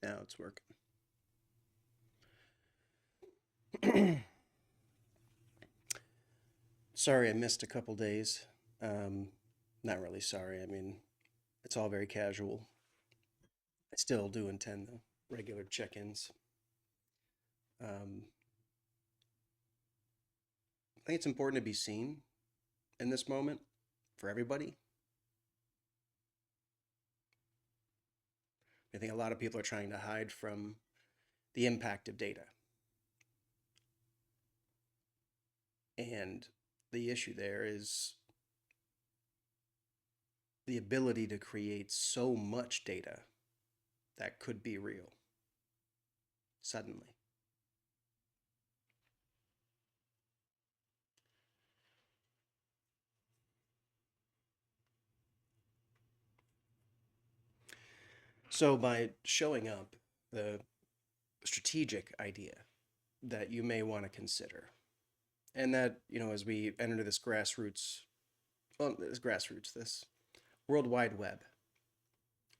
Now it's working. Sorry I missed a couple days. Um, Not really sorry. I mean, it's all very casual. I still do intend the regular check-ins. Um, I think it's important to be seen in this moment for everybody. I think a lot of people are trying to hide from the impact of data. And the issue there is the ability to create so much data that could be real suddenly. So, by showing up, the strategic idea that you may want to consider, and that, as we enter this this World Wide Web,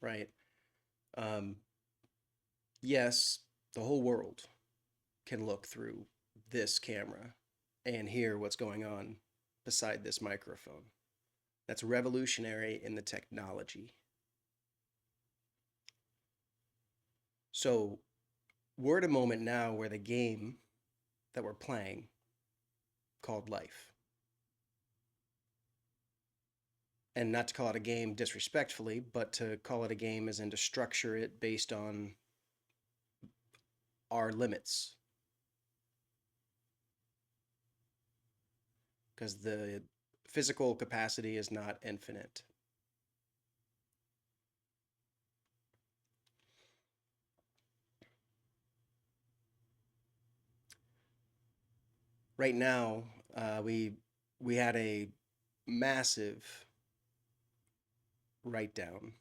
right? Um, yes, the whole world can look through this camera and hear what's going on beside this microphone. That's revolutionary in the technology. So we're at a moment now where the game that we're playing, called life, and not to call it a game disrespectfully, but to call it a game as in to structure it based on our limits, because the physical capacity is not infinite. Right now, we had a massive write down,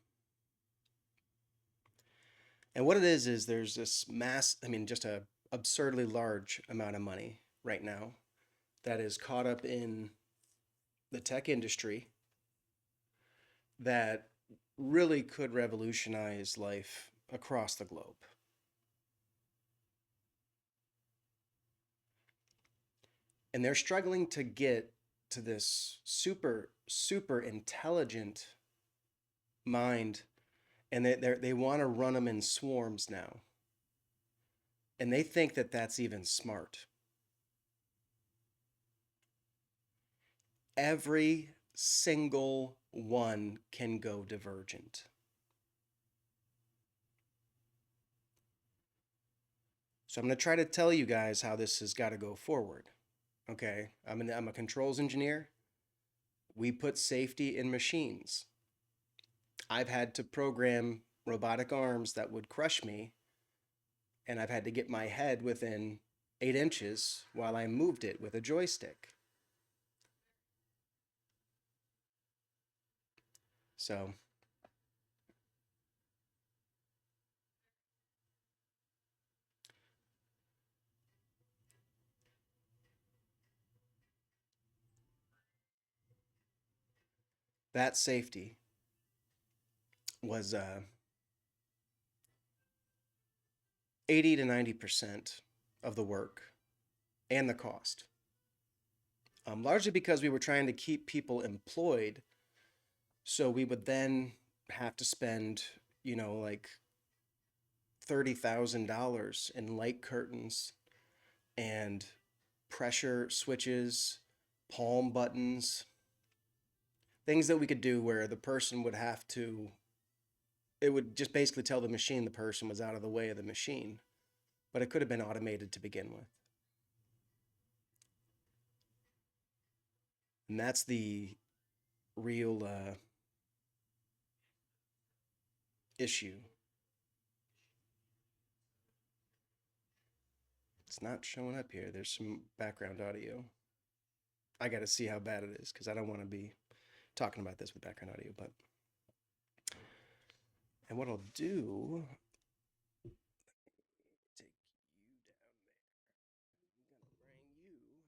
and what it is there's this I mean, just a absurdly large amount of money right now that is caught up in the tech industry that really could revolutionize life across the globe. And they're struggling to get to this super intelligent mind, and they want to run them in swarms now, and they think that that's even smart. Every single one can go divergent. So I'm going to try to tell you guys how this has got to go forward. Okay, I'm a controls engineer. We put safety in machines. I've had to program robotic arms that would crush me, and I've had to get my head within 8 inches while I moved it with a joystick. So that safety was 80 to 90% of the work and the cost. Largely because we were trying to keep people employed. So we would then have to spend, like $30,000 in light curtains and pressure switches, palm buttons, things that we could do where the person would have to, it would just basically tell the machine the person was out of the way of the machine, but it could have been automated to begin with. And that's the real issue. It's not showing up here. There's some background audio. I got to see how bad it is because I don't want to be talking about this with background audio. But, and what I'll do, take you down there. I'm gonna bring you right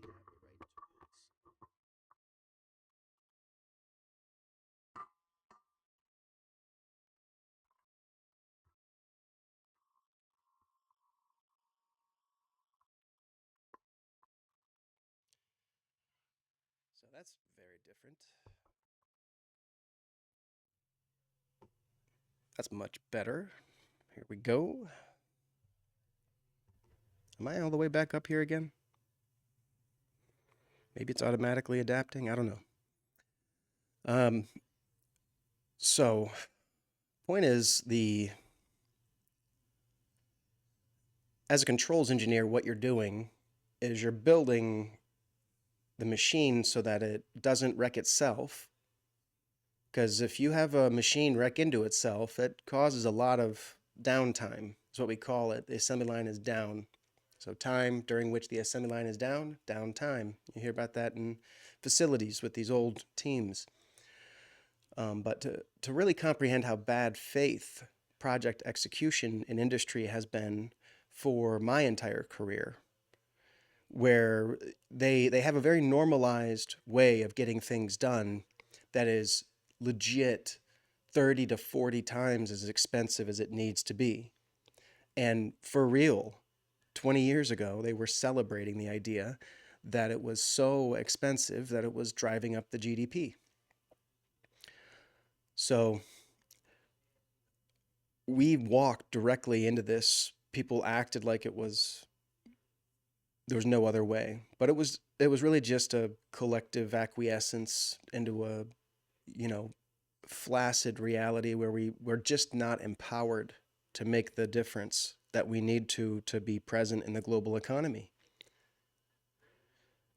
towards. That's very different. That's much better. Here we go. Am I all the way back up here again? Maybe it's automatically adapting. I don't know. Um, so, point is, as a controls engineer, what you're doing is you're building the machine so that it doesn't wreck itself. Because if you have a machine wreck into itself, it causes a lot of downtime. That's what we call it. The assembly line is down. So time during which the assembly line is down, downtime. You hear about that in facilities with these old teams. But to really comprehend how bad faith project execution in industry has been for my entire career, where they have a very normalized way of getting things done that is legit 30 to 40 times as expensive as it needs to be. And for real, 20 years ago, they were celebrating the idea that it was so expensive that it was driving up the GDP. So we walked directly into this. People acted like there was no other way, but it was really just a collective acquiescence into a, you know, flaccid reality where we're just not empowered to make the difference that we need to be present in the global economy.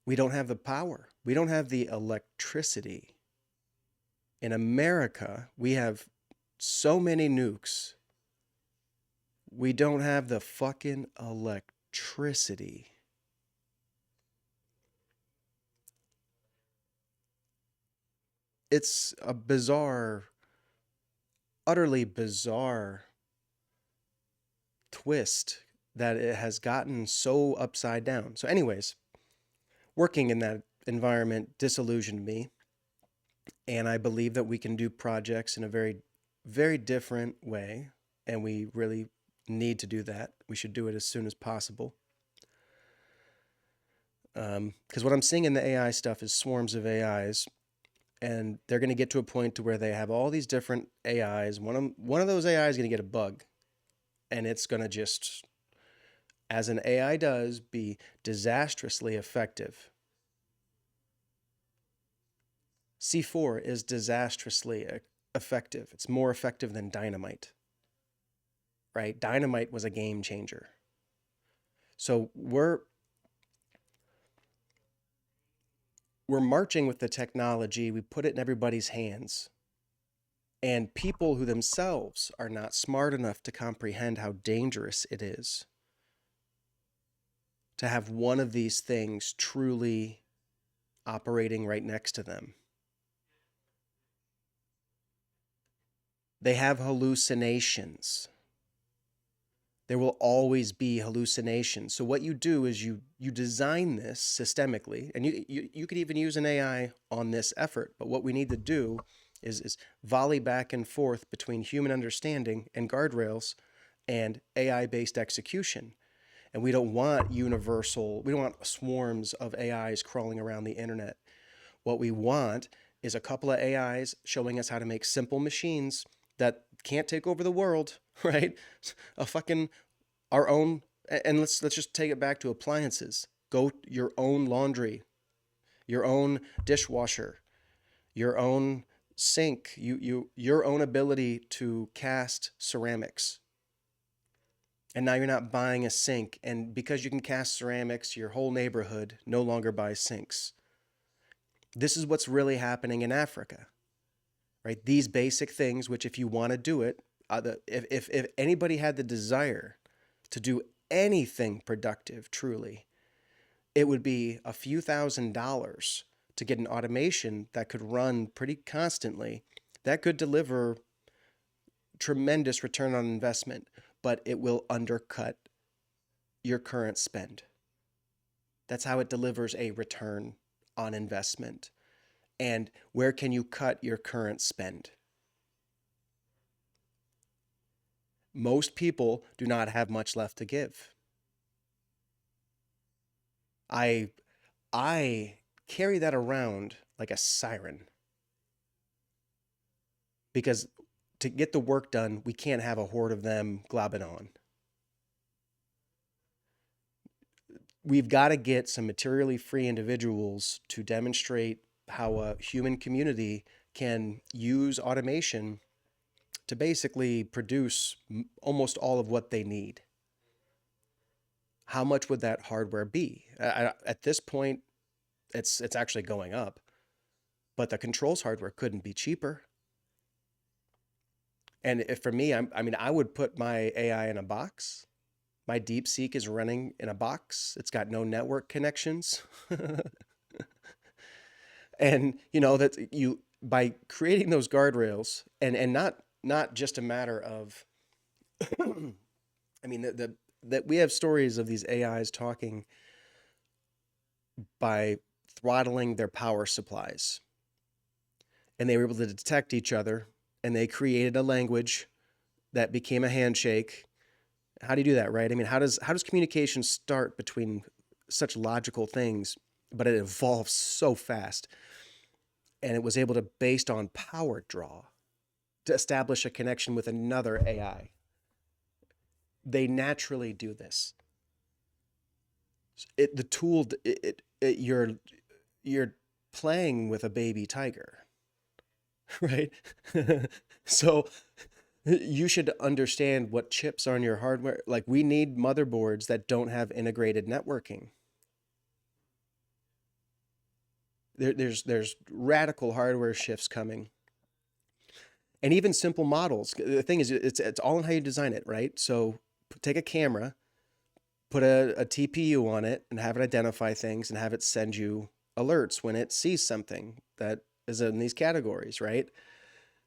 We don't have the power. We don't have the electricity. In America, we have so many nukes. We don't have the fucking electricity. It's a bizarre, utterly bizarre twist that it has gotten so upside down. So, anyways, working in that environment disillusioned me. And I believe that we can do projects in a very, very different way. And we really need to do that. We should do it as soon as possible. Because what I'm seeing in the AI stuff is swarms of AIs, and they're going to get to a point to where they have all these different AIs. One of those AI is going to get a bug, and it's going to just, as an AI does, be disastrously effective. C4 is disastrously effective. It's more effective than dynamite, right? Dynamite was a game changer. So we're marching with the technology. We put it in everybody's hands. And people who themselves are not smart enough to comprehend how dangerous it is to have one of these things truly operating right next to them. They have hallucinations. There will always be hallucinations. So what you do is you design this systemically, and you could even use an AI on this effort. But what we need to do is volley back and forth between human understanding and guardrails and AI-based execution. And we don't want we don't want swarms of AIs crawling around the internet. What we want is a couple of AIs showing us how to make simple machines that can't take over the world, right? A fucking our own, and let's just take it back to appliances. Go your own laundry, your own dishwasher, your own sink, your own ability to cast ceramics. And now you're not buying a sink, and because you can cast ceramics, your whole neighborhood no longer buys sinks. This is what's really happening in Africa, right? These basic things, which if you want to do it, if anybody had the desire to do anything productive, truly, it would be a few $1,000s to get an automation that could run pretty constantly, that could deliver tremendous return on investment, but it will undercut your current spend. That's how it delivers a return on investment. And where can you cut your current spend? Most people do not have much left to give. I carry that around like a siren. Because to get the work done, we can't have a horde of them globbing on. We've got to get some materially free individuals to demonstrate how a human community can use automation to basically produce almost all of what they need. How much would that hardware be? At this point, it's actually going up, but the controls hardware couldn't be cheaper. And if for me, I mean, I would put my AI in a box. My DeepSeek is running in a box. It's got no network connections. And you know that you by creating those guardrails and not just a matter of I mean the that we have stories of these AIs talking by throttling their power supplies. And they were able to detect each other and they created a language that became a handshake. How do you do that, right? I mean, how does communication start between such logical things, but it evolves so fast? And it was able to, based on power draw, to establish a connection with another AI. They naturally do this. The tool, you're playing with a baby tiger, right? So you should understand what chips are on your hardware. Like we need motherboards that don't have integrated networking. There's radical hardware shifts coming, and even simple models. The thing is, it's all in how you design it, right? So take a camera, put a TPU on it, and have it identify things, and have it send you alerts when it sees something that is in these categories, right?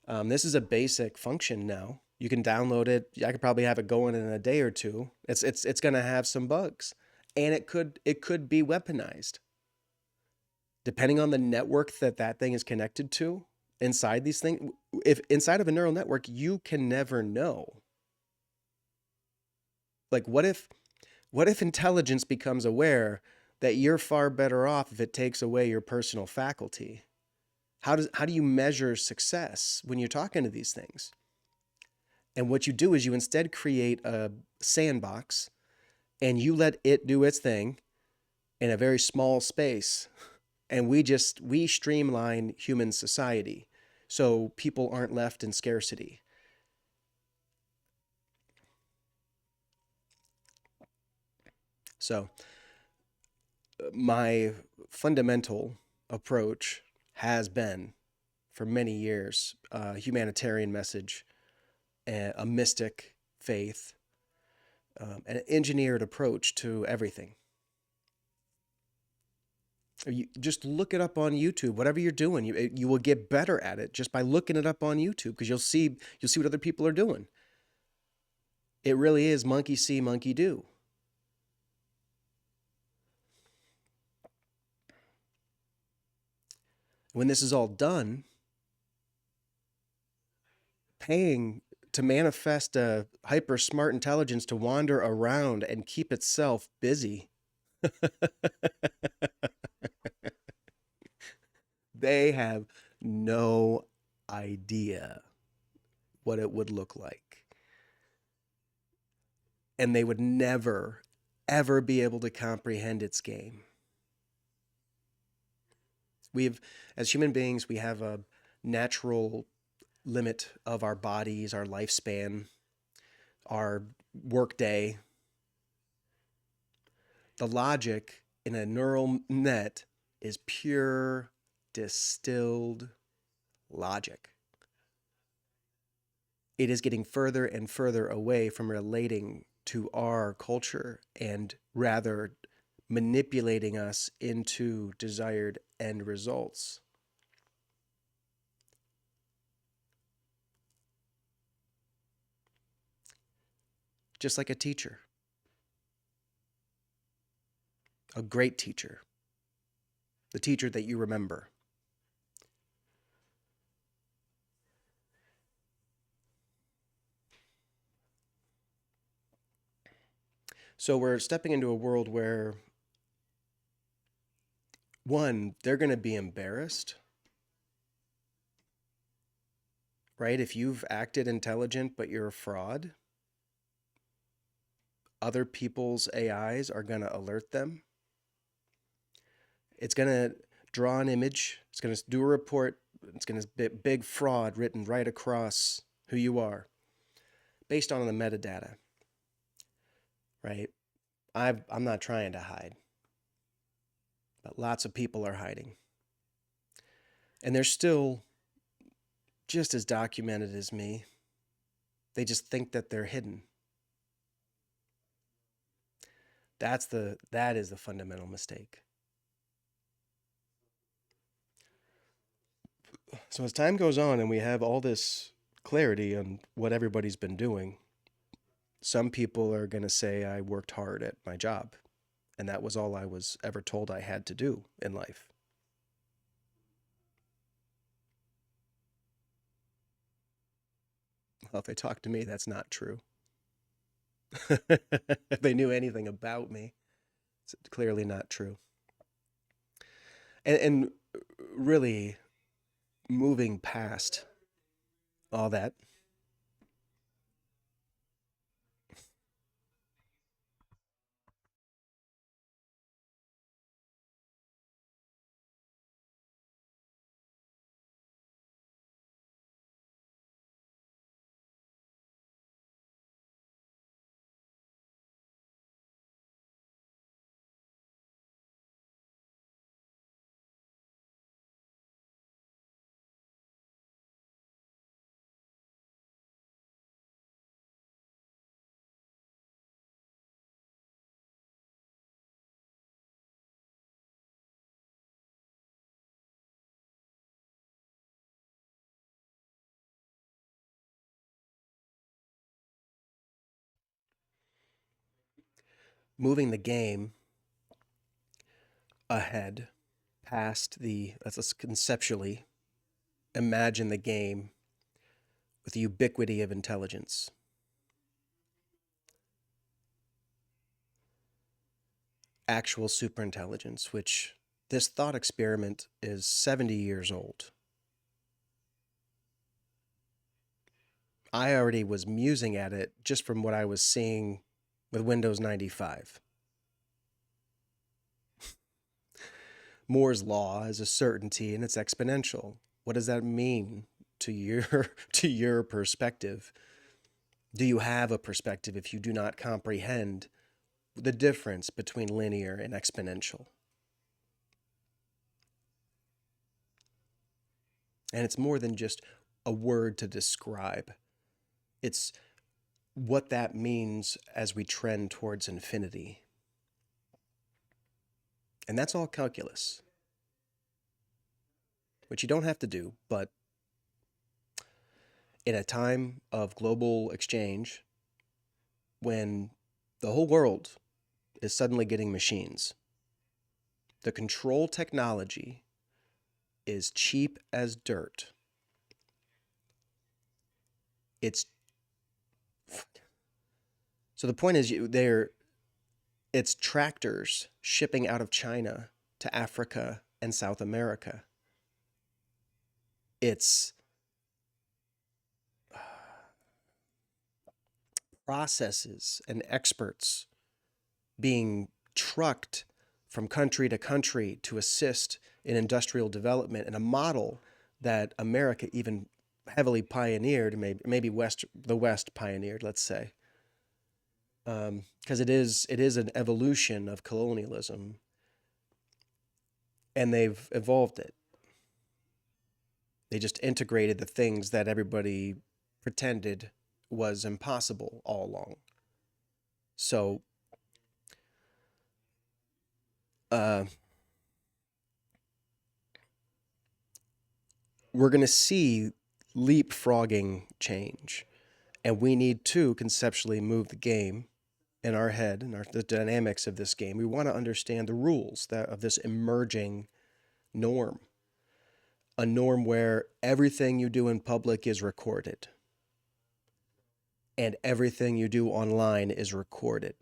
This is a basic function now. You can download it. I could probably have it going in a day or two. It's going to have some bugs, and it could be weaponized depending on the network that thing is connected to. Inside these things, if inside of a neural network, you can never know. Like, what if intelligence becomes aware that you're far better off if it takes away your personal faculty? How do you measure success when you're talking to these things? And what you do is you instead create a sandbox and you let it do its thing in a very small space. And we streamline human society so people aren't left in scarcity. So my fundamental approach has been for many years a humanitarian message, a mystic faith, an engineered approach to everything. You just look it up on YouTube. Whatever you're doing, you will get better at it just by looking it up on YouTube because you'll see what other people are doing. It really is monkey see, monkey do. When this is all done, paying to manifest a hyper smart intelligence to wander around and keep itself busy. They have no idea what it would look like. And they would never, ever be able to comprehend its game. As human beings, we have a natural limit of our bodies, our lifespan, our workday. The logic in a neural net is pure distilled logic. It is getting further and further away from relating to our culture and rather manipulating us into desired end results. Just like a teacher, a great teacher, the teacher that you remember. So we're stepping into a world where One, they're going to be embarrassed, right? If you've acted intelligent but you're a fraud, other people's AIs are going to alert them. It's going to draw an image, it's going to do a report, it's going to be big fraud written right across who you are based on the metadata, right? I'm not trying to hide, but lots of people are hiding. And they're still just as documented as me. They just think that they're hidden. That is the fundamental mistake. So as time goes on and we have all this clarity on what everybody's been doing, some people are going to say I worked hard at my job and that was all I was ever told I had to do in life. Well, if they talk to me, that's not true. If they knew anything about me, it's clearly not true. And really moving past all that, moving the game ahead past let's conceptually imagine the game with the ubiquity of intelligence. Actual superintelligence, which this thought experiment is 70 years old. I already was musing at it just from what I was seeing with Windows 95. Moore's law is a certainty and it's exponential. What does that mean to your to your perspective? Do you have a perspective if you do not comprehend the difference between linear and exponential? And it's more than just a word to describe. It's what that means as we trend towards infinity. And that's all calculus, which you don't have to do, but in a time of global exchange, when the whole world is suddenly getting machines, the control technology is cheap as dirt. It's so the point is it's tractors shipping out of China to Africa and South America. It's processes and experts being trucked from country to country to assist in industrial development in a model that America even heavily pioneered, maybe the West pioneered, let's say, because it is an evolution of colonialism, and they've evolved it. They just integrated the things that everybody pretended was impossible all along. So, uh, we're going to see leapfrogging change, and we need to conceptually move the game in our head and the dynamics of this game. We want to understand the rules of this emerging norm, a norm where everything you do in public is recorded and everything you do online is recorded.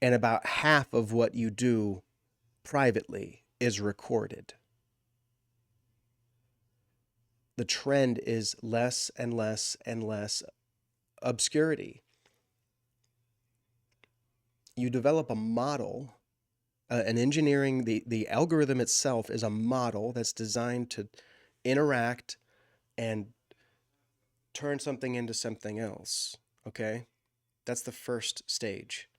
And about half of what you do privately is recorded. The trend is less and less and less obscurity. You develop a model, an engineering, the algorithm itself is a model that's designed to interact and turn something into something else. Okay? That's the first stage.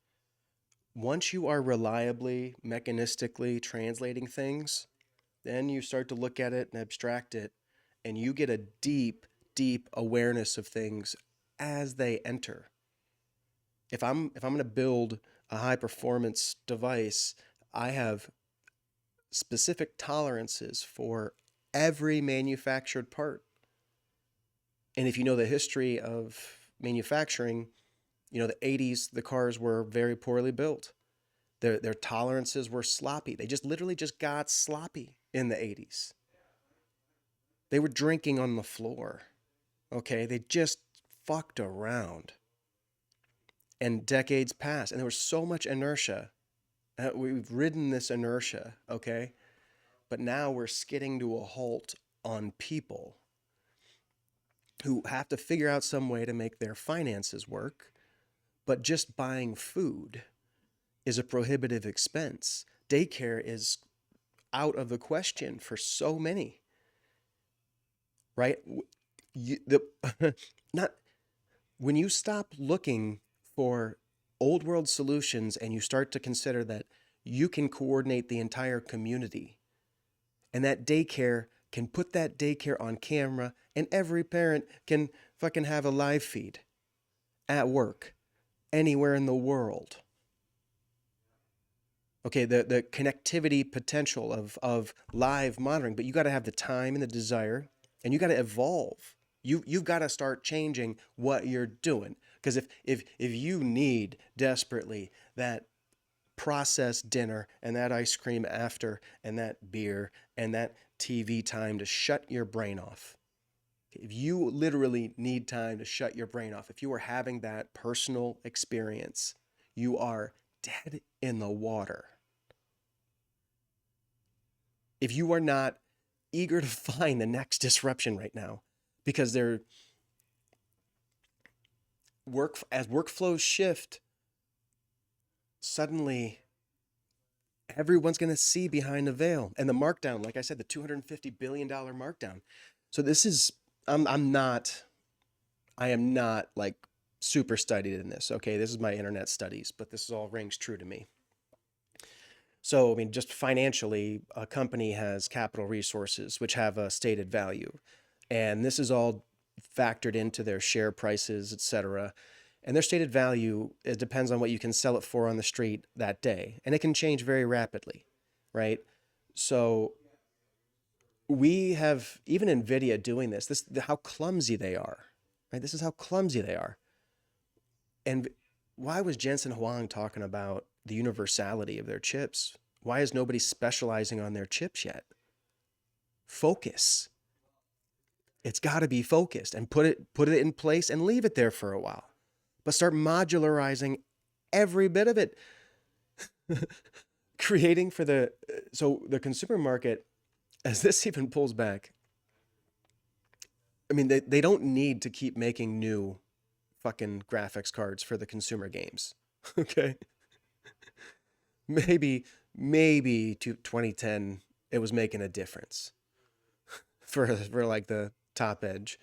Once you are reliably, mechanistically translating things, then you start to look at it and abstract it, and you get a deep, deep awareness of things as they enter. If I'm going to build a high performance device, I have specific tolerances for every manufactured part. And if you know the history of manufacturing, you know the 80s, the cars were very poorly built. Their tolerances were sloppy. They just literally just got sloppy in the 80s. They were drinking on the floor. Okay, they just fucked around. And decades passed, and there was so much inertia. We've ridden this inertia, okay? But now we're skidding to a halt on people who have to figure out some way to make their finances work, but just buying food is a prohibitive expense. Daycare is out of the question for so many, right? Not when you stop looking for old world solutions and you start to consider that you can coordinate the entire community, and that daycare can put that daycare on camera, and every parent can fucking have a live feed at work anywhere in the world. Okay, the connectivity potential of live monitoring, but you got to have the time and the desire, and you got to evolve. You've got to start changing what you're doing, because if you need desperately that processed dinner and that ice cream after and that beer and that TV time to shut your brain off, if you literally need time to shut your brain off, if you are having that personal experience, you are dead in the water. If you are not eager to find the next disruption right now, because they're as workflows shift, suddenly everyone's going to see behind the veil, and the markdown, like I said, the $250 billion markdown. So this is, I'm not, I am not like super studied in this. Okay, this is my internet studies, but this all rings true to me. So, I mean, just financially, a company has capital resources which have a stated value. And this is all factored into their share prices, et cetera. And their stated value, it depends on what you can sell it for on the street that day. And it can change very rapidly, right? So we have, even NVIDIA doing this, how clumsy they are, right? This is how clumsy they are. And why was Jensen Huang talking about the universality of their chips? Why is nobody specializing on their chips yet? Focus. It's got to be focused, and put it in place and leave it there for a while. But start modularizing every bit of it. Creating for the consumer market, as this even pulls back, I mean, they don't need to keep making new fucking graphics cards for the consumer games. Okay? Maybe to 2010 it was making a difference for like the top edge.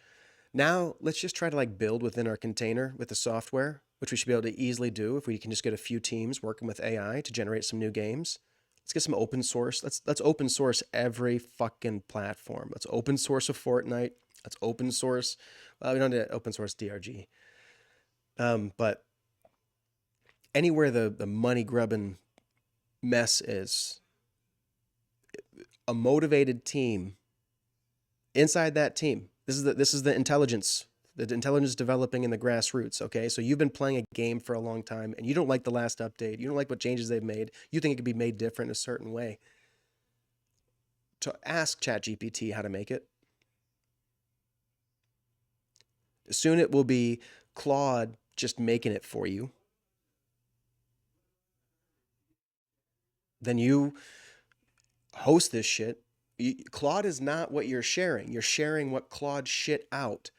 Now let's just try to like build within our container with the software, which we should be able to easily do if we can just get a few teams working with AI to generate some new games. Let's get some open source. Let's open source every fucking platform. Let's open source a Fortnite. Let's open source. Well, we don't need to open source DRG. But anywhere the money grubbing mess is, a motivated team inside that team. This is the intelligence developing in the grassroots. Okay, so you've been playing a game for a long time, and you don't like the last update. You don't like what changes they've made. You think it could be made different in a certain way. To ask ChatGPT how to make it. Soon it will be Claude just making it for you. Then you host this shit. Claude is not what you're sharing. You're sharing what Claude shit out,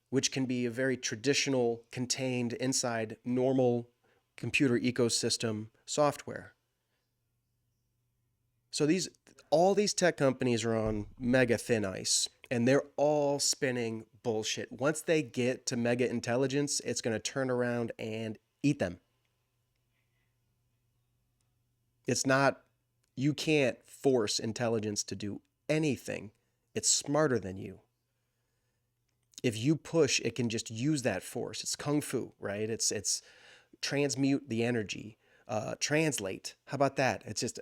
which can be a very traditional, contained inside normal computer ecosystem software. So all these tech companies are on mega thin ice, and they're all spinning bullshit. Once they get to mega intelligence, it's going to turn around and eat them. It's not, you can't force intelligence to do anything. It's smarter than you. If you push, it can just use that force. It's kung fu, right? It's transmute the energy, translate. How about that? It's just,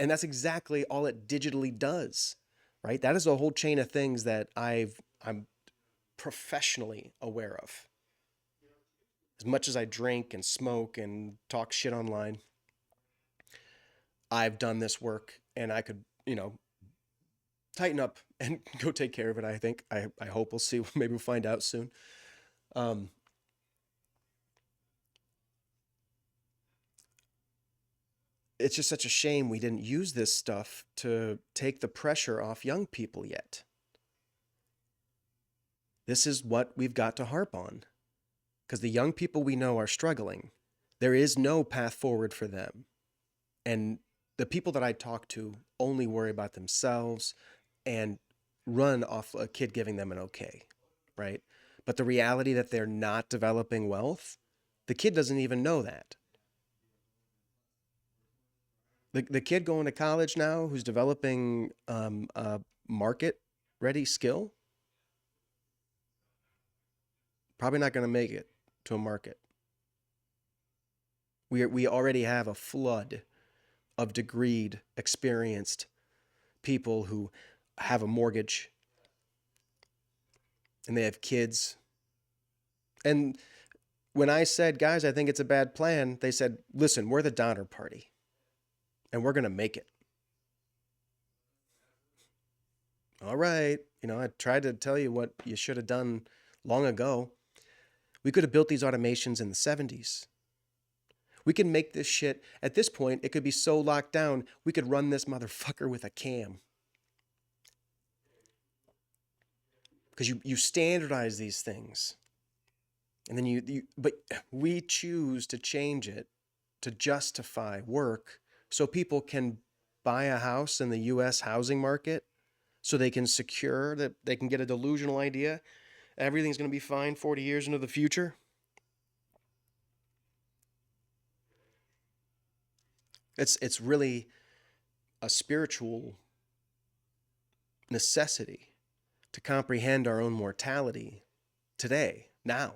and that's exactly all it digitally does, right? That is a whole chain of things that I'm professionally aware of. As much as I drink and smoke and talk shit online, I've done this work, and I could, tighten up and go take care of it. I think, I hope we'll see. Maybe we'll find out soon. Um, it's just such a shame we didn't use this stuff to take the pressure off young people yet. This is what we've got to harp on, because the young people we know are struggling. There is no path forward for them. And the people that I talk to only worry about themselves and run off a kid giving them an okay, right? But the reality that they're not developing wealth, the kid doesn't even know that. The kid going to college now who's developing a market ready skill, probably not going to make it to a market. We already have a flood of degreed, experienced people who have a mortgage and they have kids. And when I said, guys, I think it's a bad plan, they said, listen, we're the Donner Party and we're going to make it. All right. I tried to tell you what you should have done long ago. We could have built these automations in the 70s. We can make this shit. At this point, it could be so locked down, we could run this motherfucker with a cam. Because you standardize these things. And then but we choose to change it to justify work so people can buy a house in the US housing market, so they can secure that they can get a delusional idea everything's going to be fine 40 years into the future. It's really a spiritual necessity to comprehend our own mortality today, now.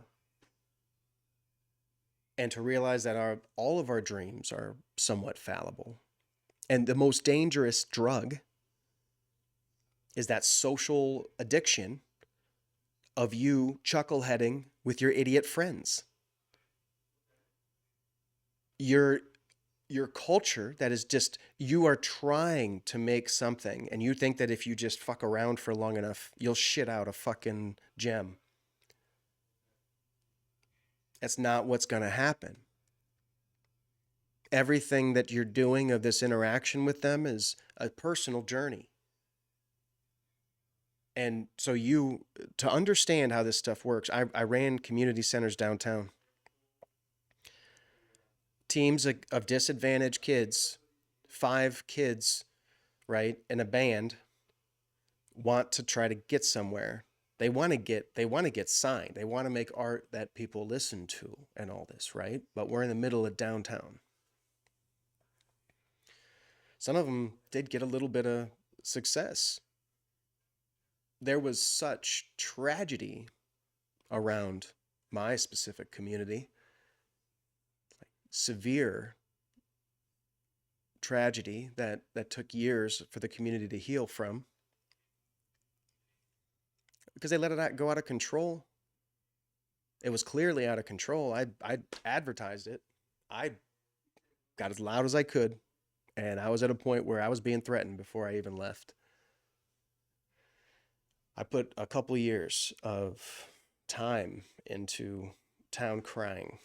And to realize that all of our dreams are somewhat fallible. And the most dangerous drug is that social addiction of you chuckleheading with your idiot friends. Your culture that is just, you are trying to make something, and you think that if you just fuck around for long enough, you'll shit out a fucking gem. That's not what's going to happen. Everything that you're doing of this interaction with them is a personal journey. And so to understand how this stuff works, I ran community centers downtown. Teams of disadvantaged kids, 5 kids, right, in a band, want to try to get somewhere. They want to get signed. They want to make art that people listen to and all this, right? But we're in the middle of downtown. Some of them did get a little bit of success. There was such tragedy around my specific community, severe tragedy that took years for the community to heal from, because they let it go out of control. It was clearly out of control. I advertised it. I got as loud as I could, and I was at a point where I was being threatened before I even left. I put a couple years of time into town crying,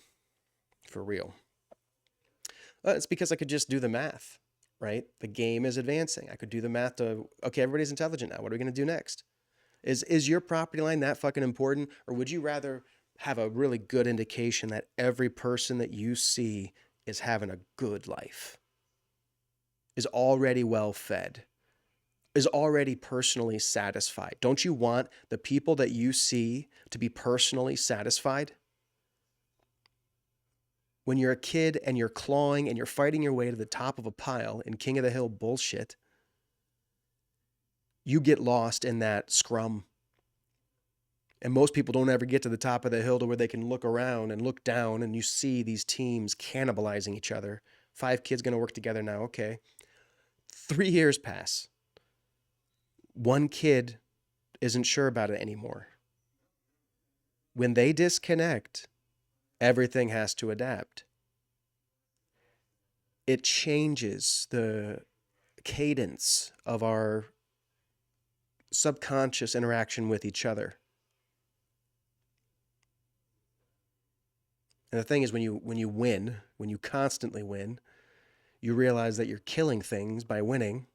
for real. It's because I could just do the math, right? The game is advancing. I could do the math to, okay, everybody's intelligent now. What are we going to do next? Is your property line that fucking important? Or would you rather have a really good indication that every person that you see is having a good life, is already well fed, is already personally satisfied? Don't you want the people that you see to be personally satisfied? When you're a kid and you're clawing and you're fighting your way to the top of a pile in King of the Hill bullshit, you get lost in that scrum. And most people don't ever get to the top of the hill to where they can look around and look down and you see these teams cannibalizing each other. 5 kids going to work together now. Okay. 3 years pass. 1 kid isn't sure about it anymore. When they disconnect, everything has to adapt. It changes the cadence of our subconscious interaction with each other. And the thing is, when you win, when you constantly win, you realize that you're killing things by winning.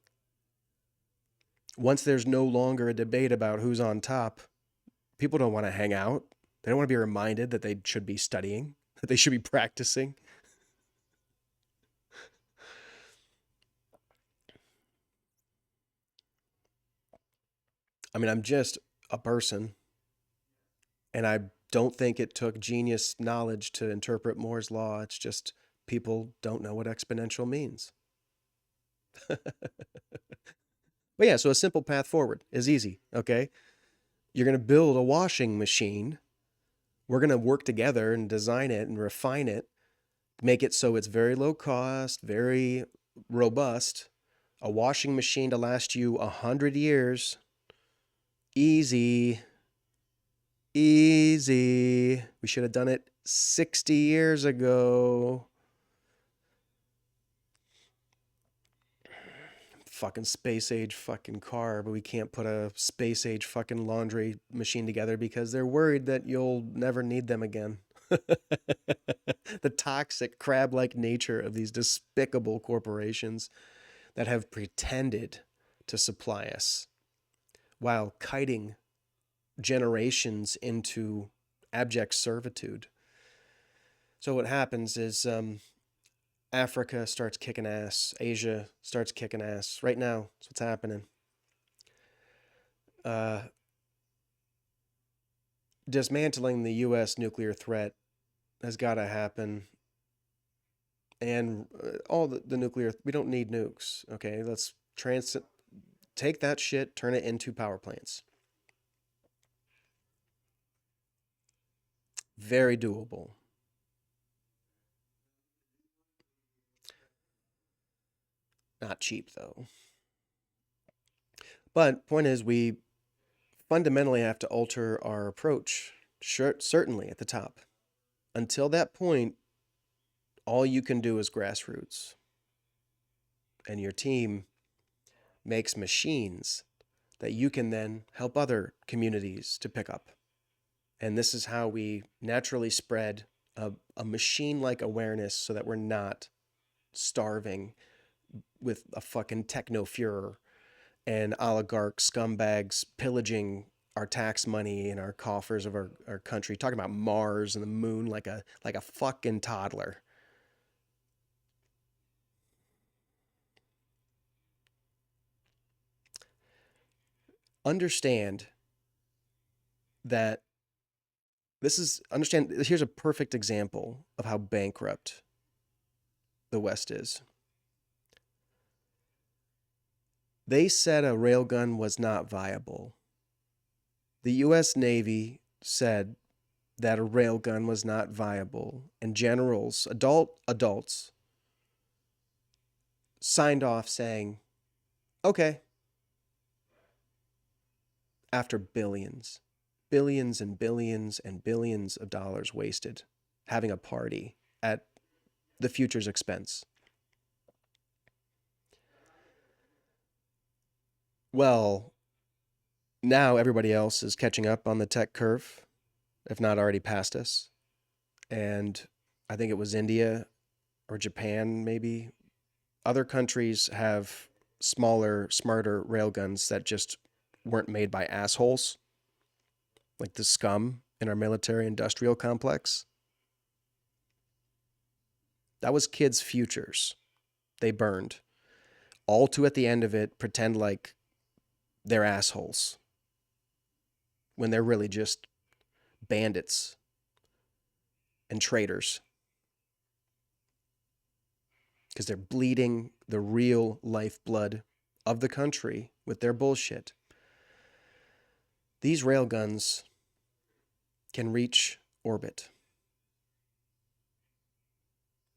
Once there's no longer a debate about who's on top, people don't want to hang out. They don't want to be reminded that they should be studying, that they should be practicing. I mean, I'm just a person, and I don't think it took genius knowledge to interpret Moore's law. It's just people don't know what exponential means. But yeah, so a simple path forward is easy, okay? You're going to build a washing machine. We're going to work together and design it and refine it, make it so it's very low cost, very robust. A washing machine to last you 100 years. Easy. Easy. We should have done it 60 years ago. Fucking space age fucking car, but we can't put a space age fucking laundry machine together because they're worried that you'll never need them again. The toxic crab-like nature of these despicable corporations that have pretended to supply us while kiting generations into abject servitude. So what happens is Africa starts kicking ass. Asia starts kicking ass. Right now, that's what's happening. Dismantling the U.S. nuclear threat has got to happen. And all the nuclear, we don't need nukes. Okay, let's take that shit, turn it into power plants. Very doable. Not cheap, though. But point is, we fundamentally have to alter our approach, certainly at the top. Until that point, all you can do is grassroots. And your team makes machines that you can then help other communities to pick up. And this is how we naturally spread a machine-like awareness so that we're not starving with a fucking techno-Führer and oligarch scumbags pillaging our tax money and our coffers of our country, talking about Mars and the moon like a fucking toddler. Understand that here's a perfect example of how bankrupt the West is. They said a railgun was not viable. The U.S. Navy said that a railgun was not viable, and generals, adults, signed off saying, okay, after billions and billions and billions of dollars wasted having a party at the future's expense. Well, now everybody else is catching up on the tech curve, if not already past us. And I think it was India or Japan, maybe, other countries have smaller, smarter railguns that just weren't made by assholes, like the scum in our military industrial complex. That was kids' futures. They burned. All to at the end of it pretend like they're assholes when they're really just bandits and traitors because they're bleeding the real lifeblood of the country with their bullshit. These railguns can reach orbit,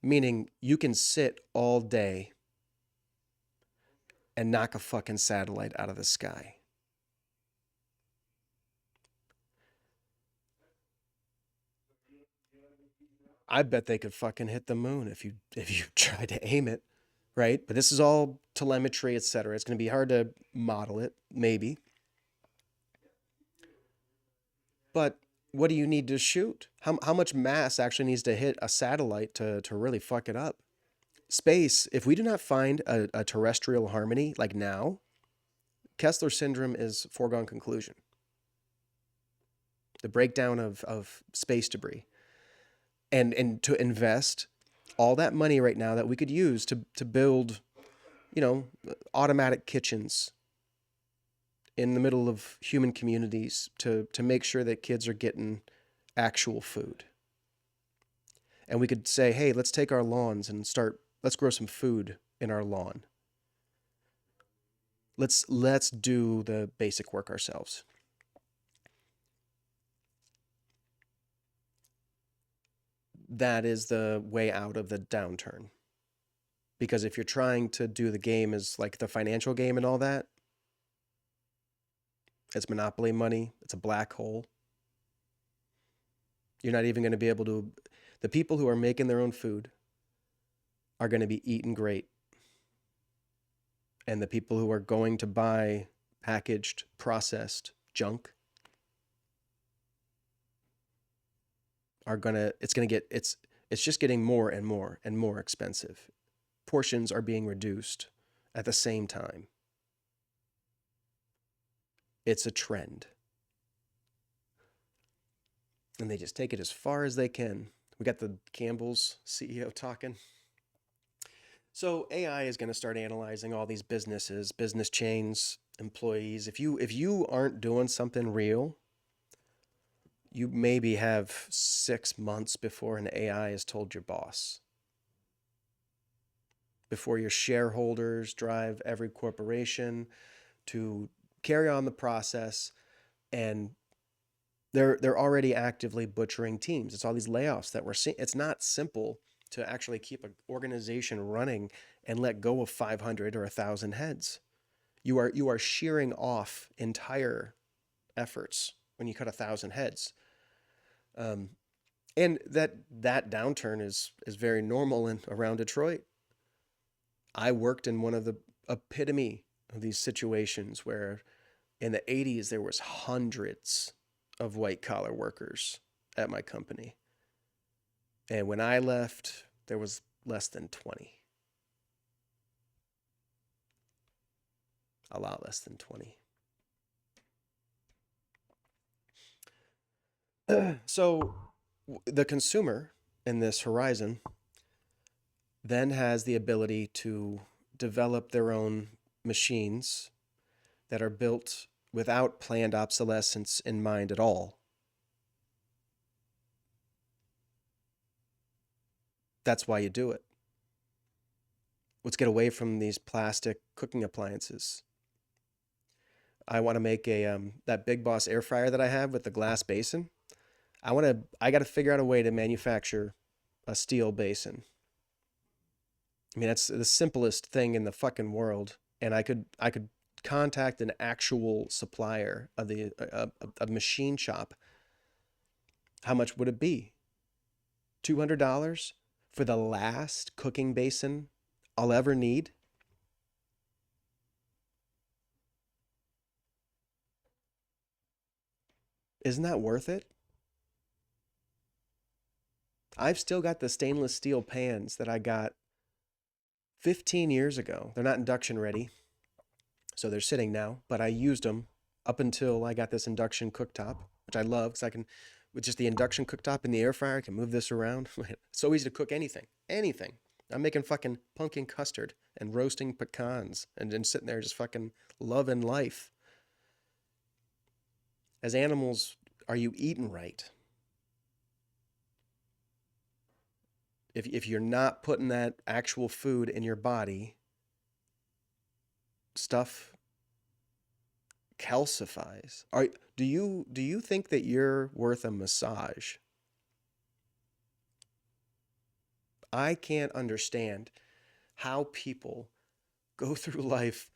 meaning you can sit all day and knock a fucking satellite out of the sky. I bet they could fucking hit the moon if you try to aim it, right? But this is all telemetry, etc. It's going to be hard to model it, maybe. But what do you need to shoot? How much mass actually needs to hit a satellite to really fuck it up? Space, if we do not find a terrestrial harmony like now, Kessler syndrome is foregone conclusion. The breakdown of space debris. And to invest all that money right now that we could use to build, automatic kitchens in the middle of human communities to make sure that kids are getting actual food. And we could say, hey, let's take our lawns and let's grow some food in our lawn. Let's do the basic work ourselves. That is the way out of the downturn. Because if you're trying to do the game as like the financial game and all that, it's monopoly money. It's a black hole. You're not even going to be able to... The people who are making their own food are going to be eating great. And the people who are going to buy packaged, processed junk it's just getting more and more and more expensive. Portions are being reduced at the same time. It's a trend. And they just take it as far as they can. We got the Campbell's CEO talking. So AI is going to start analyzing all these businesses, business chains, employees. If you aren't doing something real, you maybe have 6 months before an AI has told your boss. Before your shareholders drive every corporation to carry on the process, and they're already actively butchering teams. It's all these layoffs that we're seeing. It's not simple to actually keep an organization running and let go of 500 or 1,000 heads. You are shearing off entire efforts when you cut 1,000 heads. And that downturn is very normal around Detroit. I worked in one of the epitome of these situations where in the 80s there was hundreds of white collar workers at my company. And when I left, there was less than 20. A lot less than 20. So the consumer in this horizon then has the ability to develop their own machines that are built without planned obsolescence in mind at all. That's why you do it. Let's get away from these plastic cooking appliances. I want to make that Big Boss air fryer that I have with the glass basin. I got to figure out a way to manufacture a steel basin. I mean, that's the simplest thing in the fucking world. And I could contact an actual supplier of a machine shop. How much would it be? $200 for the last cooking basin I'll ever need? Isn't that worth it? I've still got the stainless steel pans that I got 15 years ago. They're not induction ready, so they're sitting now, but I used them up until I got this induction cooktop, which I love because I can, with just the induction cooktop in the air fryer, I can move this around. It's so easy to cook anything, anything. I'm making fucking pumpkin custard and roasting pecans and then sitting there just fucking loving life. As animals, are you eating right? If you're not putting that actual food in your body, stuff calcifies. Do you think that you're worth a massage? I can't understand how people go through life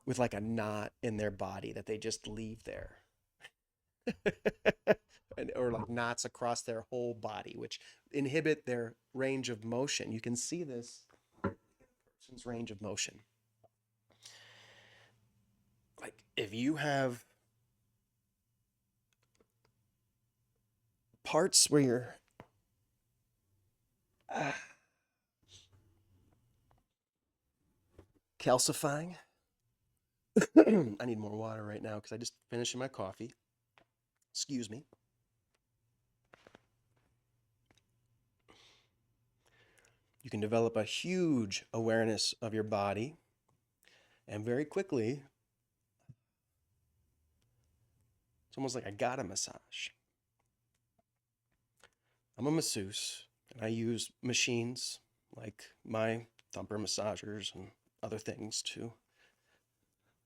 with like a knot in their body that they just leave there. Or like knots across their whole body, which inhibit their range of motion. You can see this in a person's range of motion. Like if you have parts where you're calcifying. I need more water right now because I just finished my coffee. Excuse me. You can develop a huge awareness of your body, and very quickly, it's almost like I got a massage. I'm a masseuse, and I use machines like my thumper massagers and other things to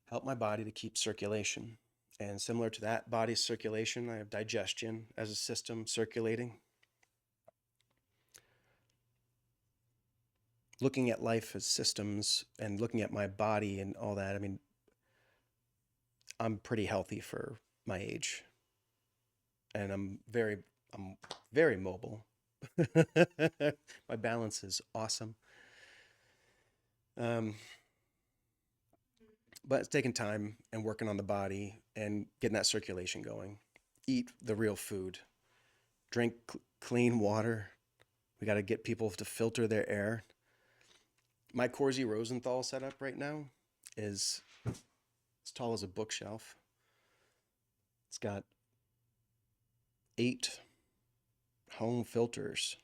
help my body to keep circulation. And similar to that body's circulation, I have digestion as a system circulating. Looking at life as systems and looking at my body and all that, I mean, I'm pretty healthy for my age, and I'm very mobile. My balance is awesome. Um, but it's taking time and working on the body and getting that circulation going. Eat the real food. Drink clean water. We got to get people to filter their air. My Corsi Rosenthal setup right now is as tall as a bookshelf. It's got 8 home filters,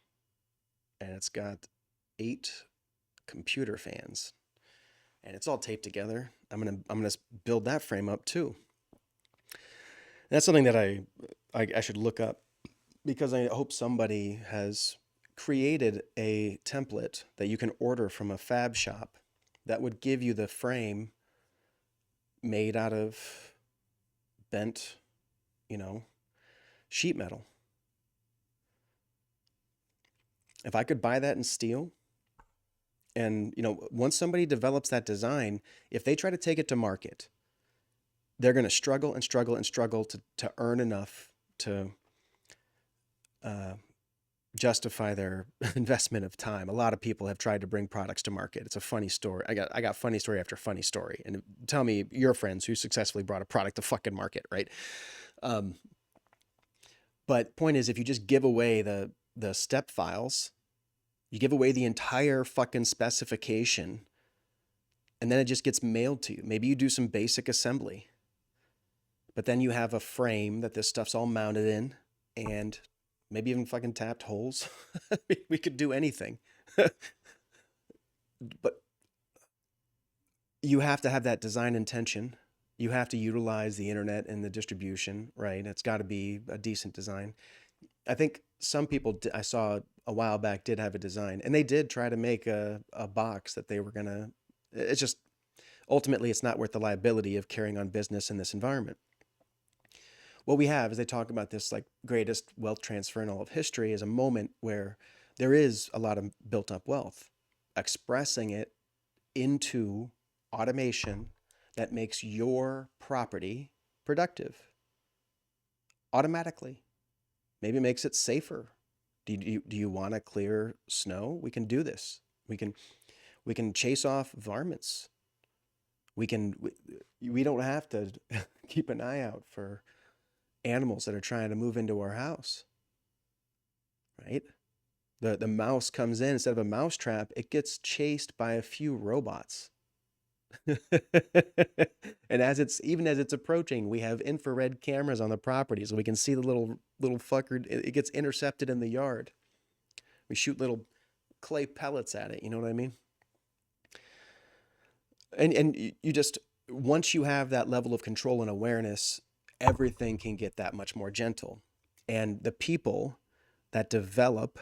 and it's got 8 computer fans, and it's all taped together. I'm gonna build that frame up too. And that's something that I should look up, because I hope somebody has created a template that you can order from a fab shop that would give you the frame made out of bent, sheet metal. If I could buy that in steel, and once somebody develops that design, if they try to take it to market, they're going to struggle and struggle and struggle to earn enough to justify their investment of time. A lot of people have tried to bring products to market. It's a funny story. I got funny story after funny story. And tell me your friends who successfully brought a product to fucking market, right? But point is, if you just give away the step files, you give away the entire fucking specification, and then it just gets mailed to you. Maybe you do some basic assembly, but then you have a frame that this stuff's all mounted in, and maybe even fucking tapped holes. We could do anything. But you have to have that design intention. You have to utilize the internet and the distribution, right? It's got to be a decent design. I think some people I saw a while back did have a design, and they did try to make a box that they were going to, it's just, ultimately it's not worth the liability of carrying on business in this environment. What we have is, they talk about this like greatest wealth transfer in all of history, is a moment where there is a lot of built up wealth, expressing it into automation that makes your property productive automatically. Maybe it makes it safer. Do you want to clear snow? We can do this. We can chase off varmints. We don't have to keep an eye out for animals that are trying to move into our house, right? The mouse comes in, instead of a mouse trap, it gets chased by a few robots. And even as it's approaching, we have infrared cameras on the property, so we can see the little fucker. It gets intercepted in the yard. We shoot little clay pellets at it. You know what I mean? And you just, once you have that level of control and awareness, everything can get that much more gentle. And the people that develop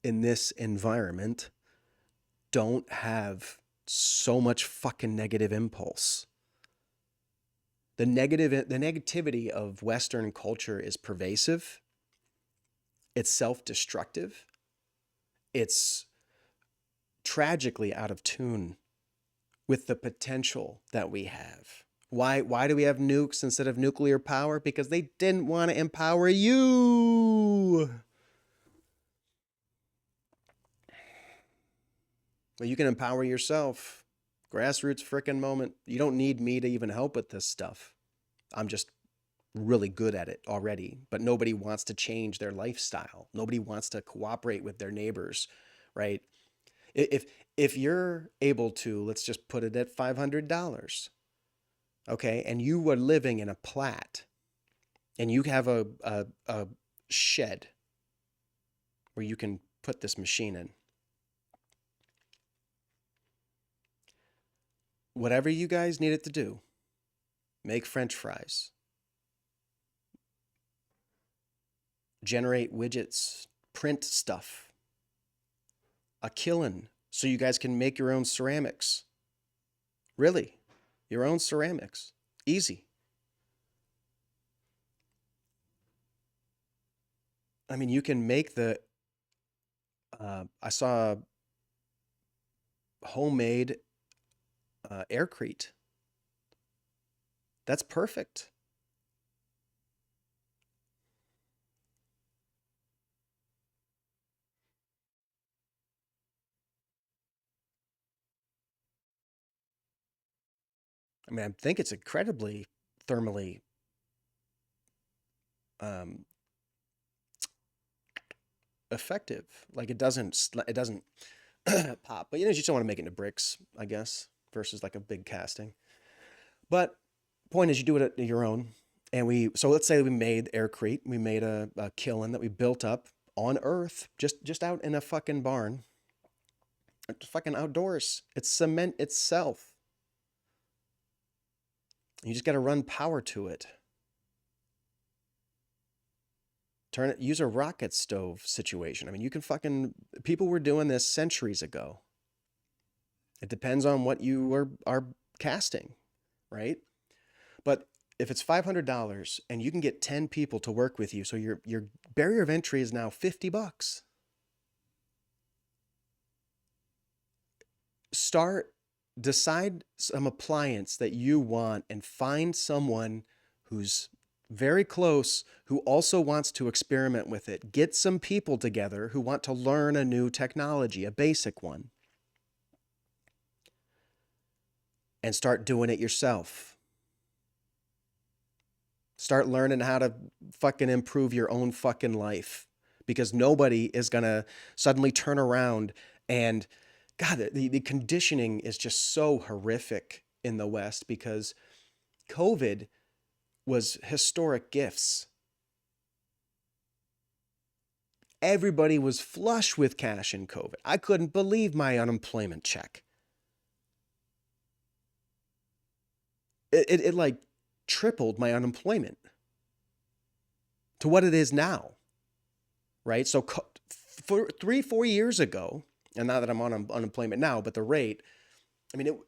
in this environment don't have so much fucking negative impulse. The negativity of Western culture is pervasive. It's self-destructive. It's tragically out of tune with the potential that we have. Why do we have nukes instead of nuclear power? Because they didn't want to empower you. Well, you can empower yourself. Grassroots frickin' moment. You don't need me to even help with this stuff. I'm just really good at it already, but nobody wants to change their lifestyle. Nobody wants to cooperate with their neighbors, right? If you're able to, let's just put it at $500, okay, and you are living in a plat, and you have a shed where you can put this machine in. Whatever you guys need it to do, make French fries, generate widgets, print stuff, a kiln so you guys can make your own ceramics. Really, your own ceramics. Easy. I mean, you can make I saw homemade aircrete. That's perfect. I mean, I think it's incredibly thermally um, effective. Like it doesn't pop, but you just don't want to make it into bricks, I guess, versus like a big casting. But point is, you do it at your own. And so let's say we made aircrete, we made a kiln that we built up on Earth, just out in a fucking barn, fucking outdoors. It's cement itself. You just got to run power to it. Use a rocket stove situation. I mean, you can people were doing this centuries ago. It depends on what you are casting, right? But if it's $500 and you can get 10 people to work with you, so your barrier of entry is now $50. Decide some appliance that you want and find someone who's very close who also wants to experiment with it. Get some people together who want to learn a new technology, a basic one, and start doing it yourself. Start learning how to fucking improve your own fucking life, because nobody is going to suddenly turn around and God, the conditioning is just so horrific in the West because COVID was historic gifts. Everybody was flush with cash in COVID. I couldn't believe my unemployment check. It like tripled my unemployment to what it is now, right? So for 3-4 years ago, and now that I'm on unemployment now, but the rate, I mean,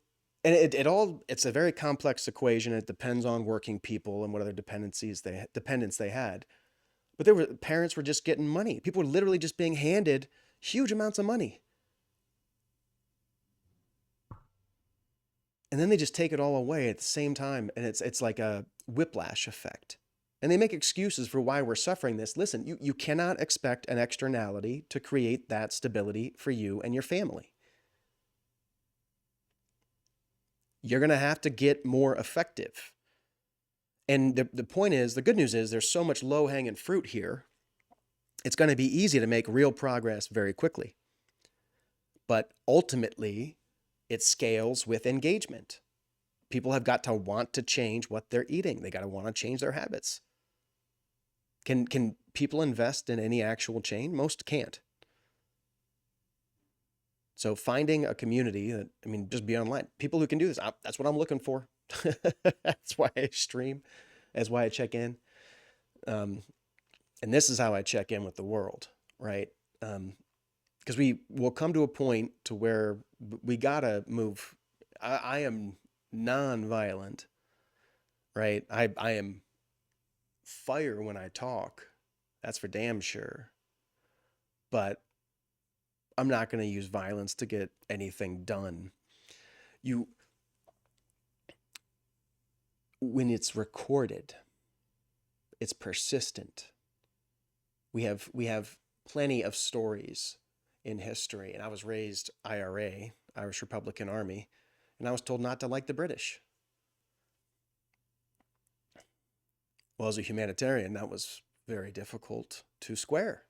it's a very complex equation. It depends on working people and what other dependents they had. But parents were just getting money. People were literally just being handed huge amounts of money. And then they just take it all away at the same time. And it's like a whiplash effect. And they make excuses for why we're suffering this. Listen, you cannot expect an externality to create that stability for you and your family. You're going to have to get more effective. And the point is, the good news is there's so much low-hanging fruit here. It's going to be easy to make real progress very quickly. But ultimately, it scales with engagement. People have got to want to change what they're eating. They got to want to change their habits. Can people invest in any actual change? Most can't. So finding a community that, I mean, just be online. People who can do this. That's what I'm looking for. That's why I stream. That's why I check in. And this is how I check in with the world, right? Because we will come to a point to where we gotta move. I am non-violent, right? I am fire when I talk. That's for damn sure. But I'm not going to use violence to get anything done. You, when it's recorded, it's persistent. We have plenty of stories in history, and I was raised IRA, Irish Republican Army, and I was told not to like the British. Well, as a humanitarian, that was very difficult to square.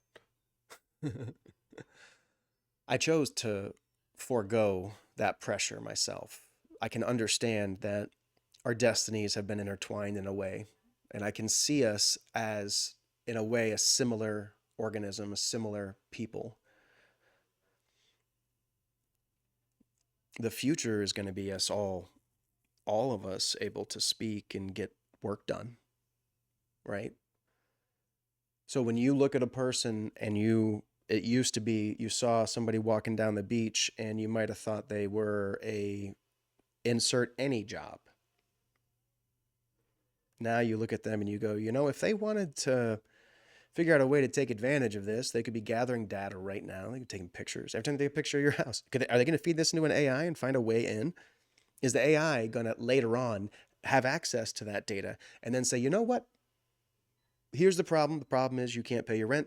I chose to forego that pressure myself. I can understand that our destinies have been intertwined in a way, and I can see us as, in a way, a similar organism, a similar people. The future is going to be us all of us able to speak and get work done, right? So when you look at a person and it used to be you saw somebody walking down the beach and you might have thought they were a insert any job. Now you look at them and you go, if they wanted to figure out a way to take advantage of this, they could be gathering data right now. They could be taking pictures. Every time they take a picture of your house, are they going to feed this into an AI and find a way in? Is the AI going to later on have access to that data and then say, you know what? Here's the problem. The problem is you can't pay your rent.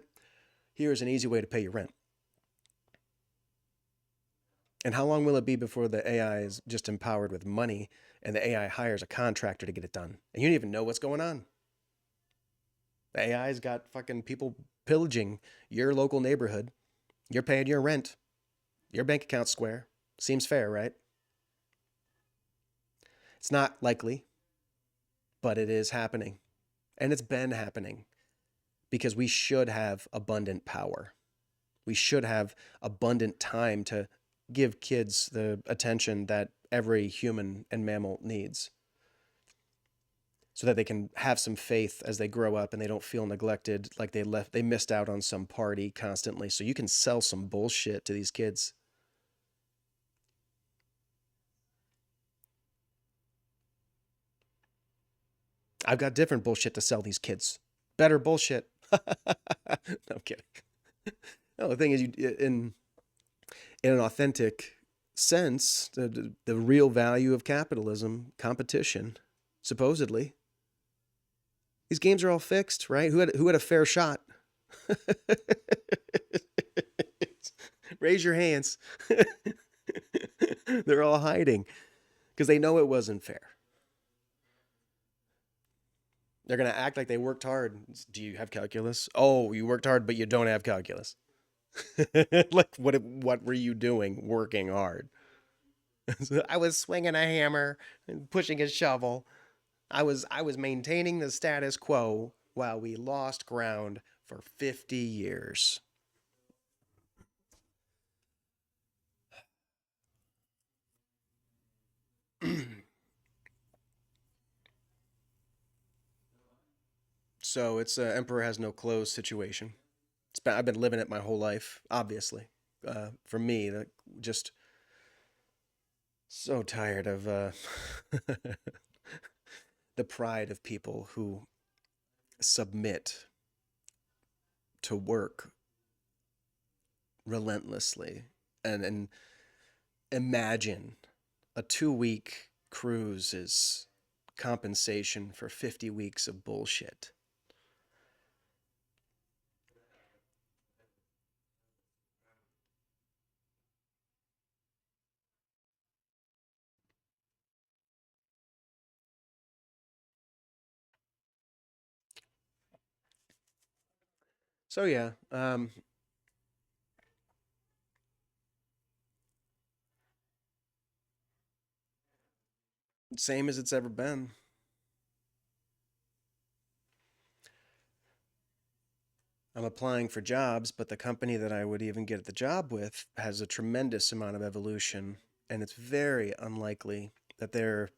Here's an easy way to pay your rent. And how long will it be before the AI is just empowered with money and the AI hires a contractor to get it done? And you don't even know what's going on. The AI's got fucking people pillaging your local neighborhood. You're paying your rent. Your bank account's square. Seems fair, right? It's not likely, but it is happening. And it's been happening because we should have abundant power. We should have abundant time to give kids the attention that every human and mammal needs so that they can have some faith as they grow up and they don't feel neglected, like they missed out on some party constantly. So you can sell some bullshit to these kids. I've got different bullshit to sell these kids. Better bullshit. No, I'm kidding. No, the thing is, in an authentic sense, the real value of capitalism, competition, supposedly. These games are all fixed, right? Who had a fair shot? Raise your hands. They're all hiding because they know it wasn't fair. They're going to act like they worked hard. Do you have calculus? Oh, you worked hard, but you don't have calculus. Like, what were you doing working hard? I was swinging a hammer and pushing a shovel. I was maintaining the status quo while we lost ground for 50 years. So it's Emperor has no clothes situation. I've been living it my whole life, obviously. For me, just so tired of the pride of people who submit to work relentlessly and imagine a 2-week cruise is compensation for 50 weeks of bullshit. So yeah, same as it's ever been. I'm applying for jobs, but the company that I would even get the job with has a tremendous amount of evolution, and it's very unlikely that they're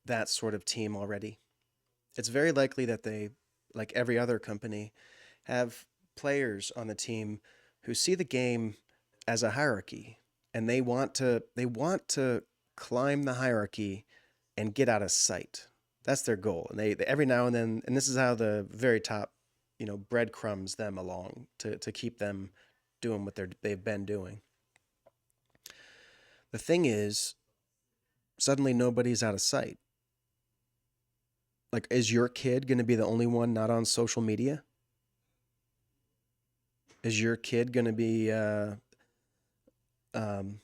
that sort of team already. It's very likely that they, like every other company, have players on the team who see the game as a hierarchy, and they want to climb the hierarchy and get out of sight. That's their goal. And they every now and then, and this is how the very top, breadcrumbs them along to keep them doing what they've been doing. The thing is, suddenly nobody's out of sight. Like, is your kid going to be the only one not on social media? Is your kid going to be um,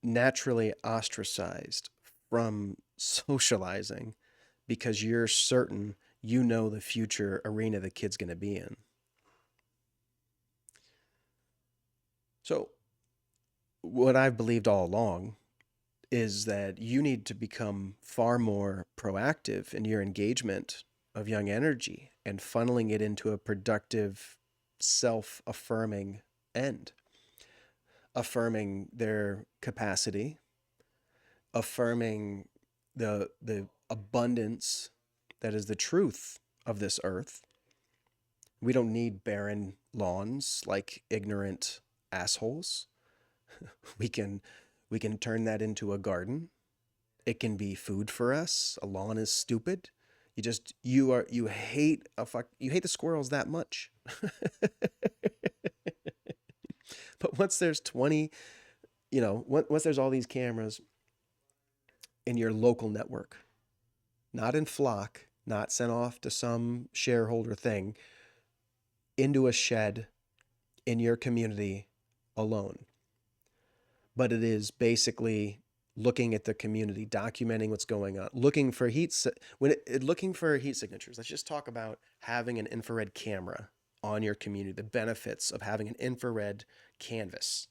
naturally ostracized from socializing because you're certain you know the future arena the kid's going to be in? So, what I've believed all along is that you need to become far more proactive in your engagement of young energy and funneling it into a productive, self affirming end, affirming their capacity, affirming the abundance that is the truth of this earth. We don't need barren lawns like ignorant assholes. We can we can turn that into a garden. It can be food for us. A lawn is stupid. You hate the squirrels that much. But once there's 20, once there's all these cameras in your local network, not in flock, not sent off to some shareholder thing, into a shed in your community alone. But it is basically looking at the community, documenting what's going on, looking for looking for heat signatures. Let's just talk about having an infrared camera on your community, the benefits of having an infrared canvas.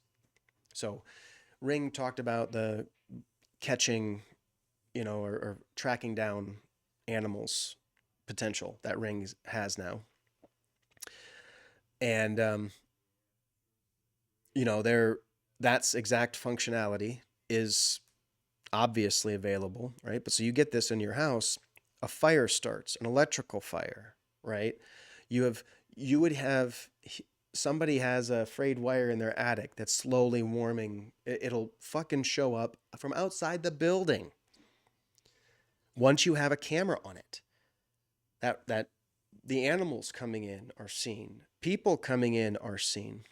So Ring talked about the catching, or tracking down animals potential that Ring has now. And there that's exact functionality is obviously available, right? But so you get this in your house, a fire starts, an electrical fire, right? You would have somebody has a frayed wire in their attic that's slowly warming. It'll fucking show up from outside the building once you have a camera on it. That the animals coming in are seen. People coming in are seen.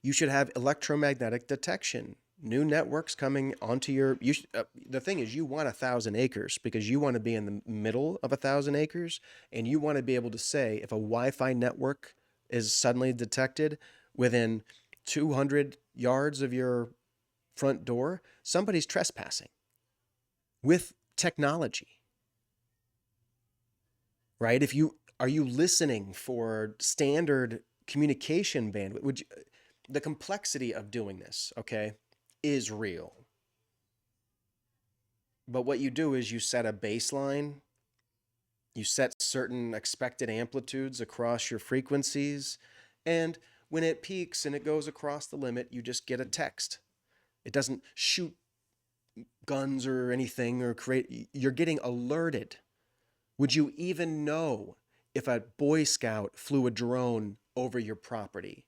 You should have electromagnetic detection. New networks coming onto your. The thing is, you want 1,000 acres because you want to be in the middle of 1,000 acres, and you want to be able to say if a Wi-Fi network is suddenly detected within 200 yards of your front door, somebody's trespassing with technology, right? Are you listening for standard communication bandwidth? The complexity of doing this, okay, is real. But what you do is you set a baseline, you set certain expected amplitudes across your frequencies, and when it peaks and it goes across the limit, you just get a text. It doesn't shoot guns or anything or you're getting alerted. Would you even know if a Boy Scout flew a drone over your property?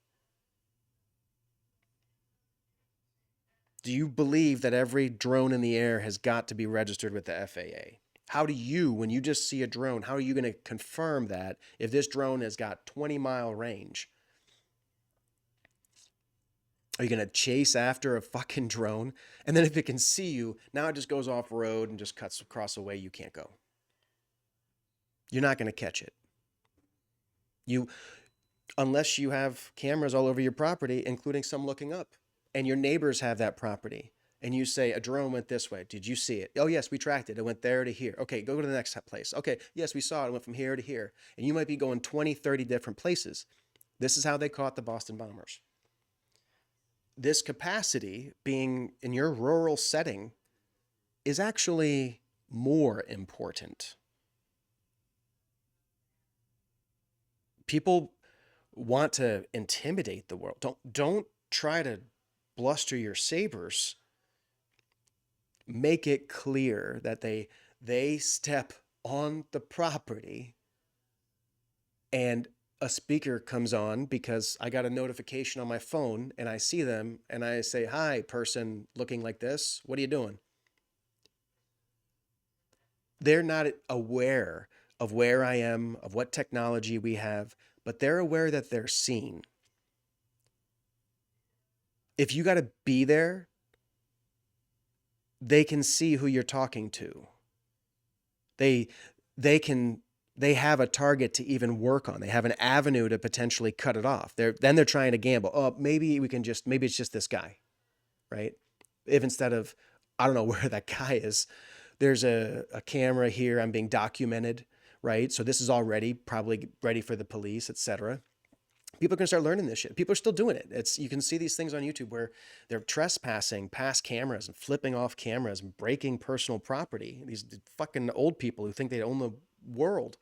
Do you believe that every drone in the air has got to be registered with the FAA? How do you, when you just see a drone, how are you going to confirm that if this drone has got 20-mile range? Are you going to chase after a fucking drone? And then if it can see you, now it just goes off road and just cuts across a way you can't go. You're not going to catch it. Unless you have cameras all over your property, including some looking up, and your neighbors have that property, and you say a drone went this way. Did you see it? Oh, yes, we tracked it. It went there to here. Okay, go to the next place. Okay, yes, we saw it. It went from here to here. And you might be going 20, 30 different places. This is how they caught the Boston bombers. This capacity, being in your rural setting, is actually more important. People want to intimidate the world. Don't try to bluster your sabers. Make it clear that they step on the property, and a speaker comes on because I got a notification on my phone and I see them and I say, "Hi, person looking like this. What are you doing?" They're not aware of where I am, of what technology we have, but they're aware that they're seen. If you got to be there, they can see who you're talking to. They they can they have a target to even work on. They have an avenue to potentially cut it off. They're trying to gamble. Oh, maybe it's just this guy, right? If instead of, I don't know where that guy is, there's a camera here, I'm being documented, right? So this is already probably ready for the police, etc. People are going to start learning this shit. People are still doing it. You can see these things on YouTube where they're trespassing past cameras and flipping off cameras and breaking personal property. These fucking old people who think they own the world.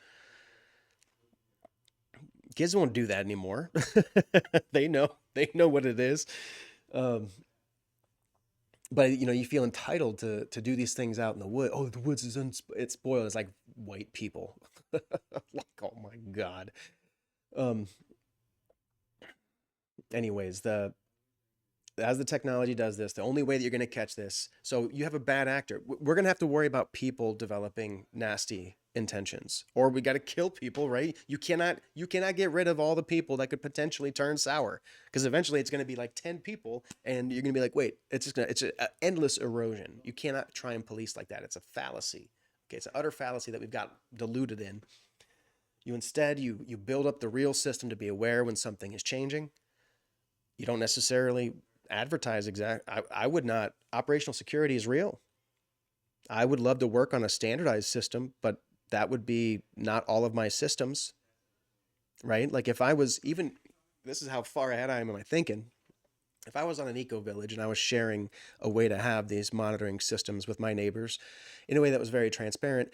Kids won't do that anymore. They know what it is. But you feel entitled to do these things out in the wood. Oh, the woods it's spoiled. It's like white people. Like, oh my God. Anyways, as the technology does this, the only way that you're going to catch this, so you have a bad actor. We're going to have to worry about people developing nasty intentions, or we got to kill people, right? You cannot get rid of all the people that could potentially turn sour, because eventually it's going to be like 10 people, and you're going to be like, wait, it's an endless erosion. You cannot try and police like that. It's a fallacy. Okay, it's an utter fallacy that we've got diluted in. You build up the real system to be aware when something is changing. You don't necessarily advertise I would not. Operational security is real. I would love to work on a standardized system, but that would be not all of my systems, right? Like if I was even, this is how far ahead I am in my thinking. If I was on an eco village and I was sharing a way to have these monitoring systems with my neighbors in a way that was very transparent,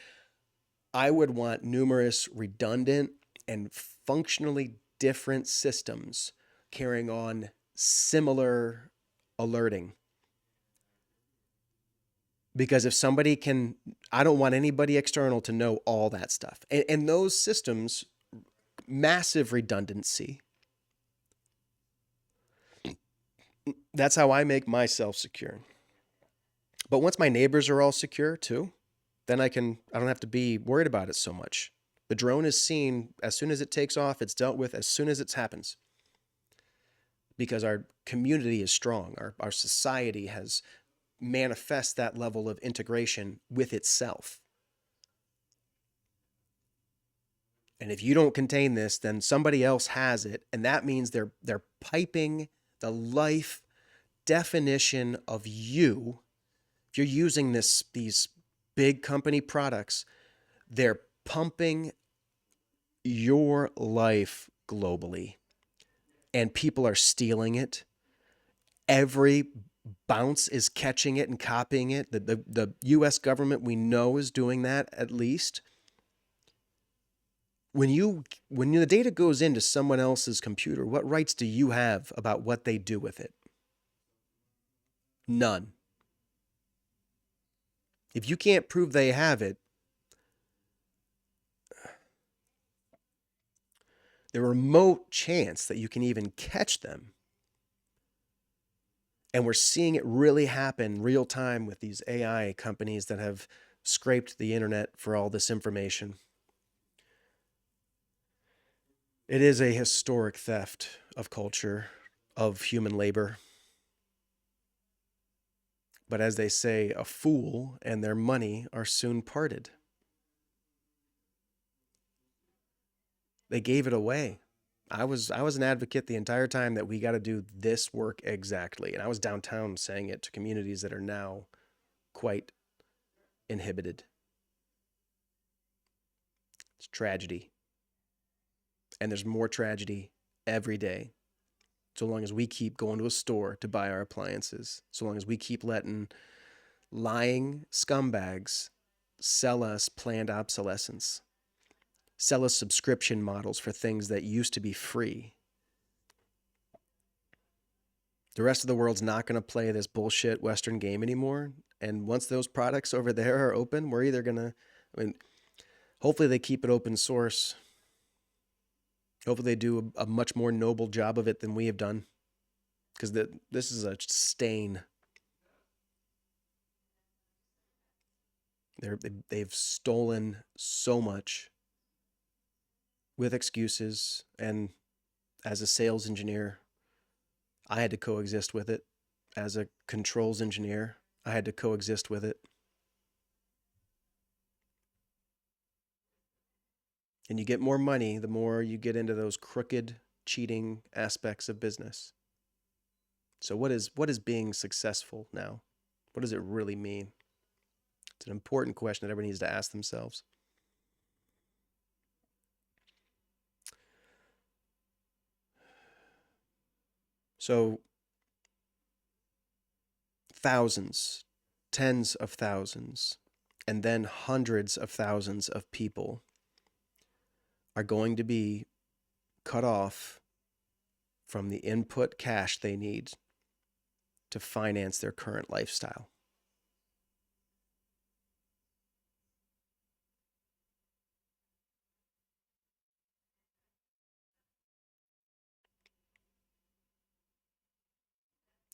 I would want numerous redundant and functionally different systems carrying on similar alerting. Because if somebody can, I don't want anybody external to know all that stuff. And those systems, massive redundancy. That's how I make myself secure. But once my neighbors are all secure too, then I don't have to be worried about it so much. The drone is seen as soon as it takes off, it's dealt with as soon as it happens. Because our community is strong. Our society has manifest that level of integration with itself. And if you don't contain this, then somebody else has it, and that means they're piping the life definition of you. If you're using these big company products, they're pumping your life globally, and people are stealing it. Every bounce is catching it and copying it. The U.S. government, we know, is doing that at least. When the data goes into someone else's computer, what rights do you have about what they do with it? None. If you can't prove they have it, the remote chance that you can even catch them. And we're seeing it really happen real time with these AI companies that have scraped the internet for all this information. It is a historic theft of culture, of human labor. But as they say, a fool and their money are soon parted. They gave it away. I was an advocate the entire time that we got to do this work exactly. And I was downtown saying it to communities that are now quite inhibited. It's tragedy. And there's more tragedy every day. So long as we keep going to a store to buy our appliances, so long as we keep letting lying scumbags sell us planned obsolescence, sell us subscription models for things that used to be free. The rest of the world's not going to play this bullshit Western game anymore. And once those products over there are open, we're either going to, I mean, hopefully they keep it open source. Hopefully they do a much more noble job of it than we have done. Because this is a stain. They've stolen so much with excuses. And as a sales engineer, I had to coexist with it. As a controls engineer, I had to coexist with it. And you get more money the more you get into those crooked, cheating aspects of business. So what is being successful now? What does it really mean? It's an important question that everybody needs to ask themselves. So thousands, tens of thousands, and then hundreds of thousands of people are going to be cut off from the input cash they need to finance their current lifestyle.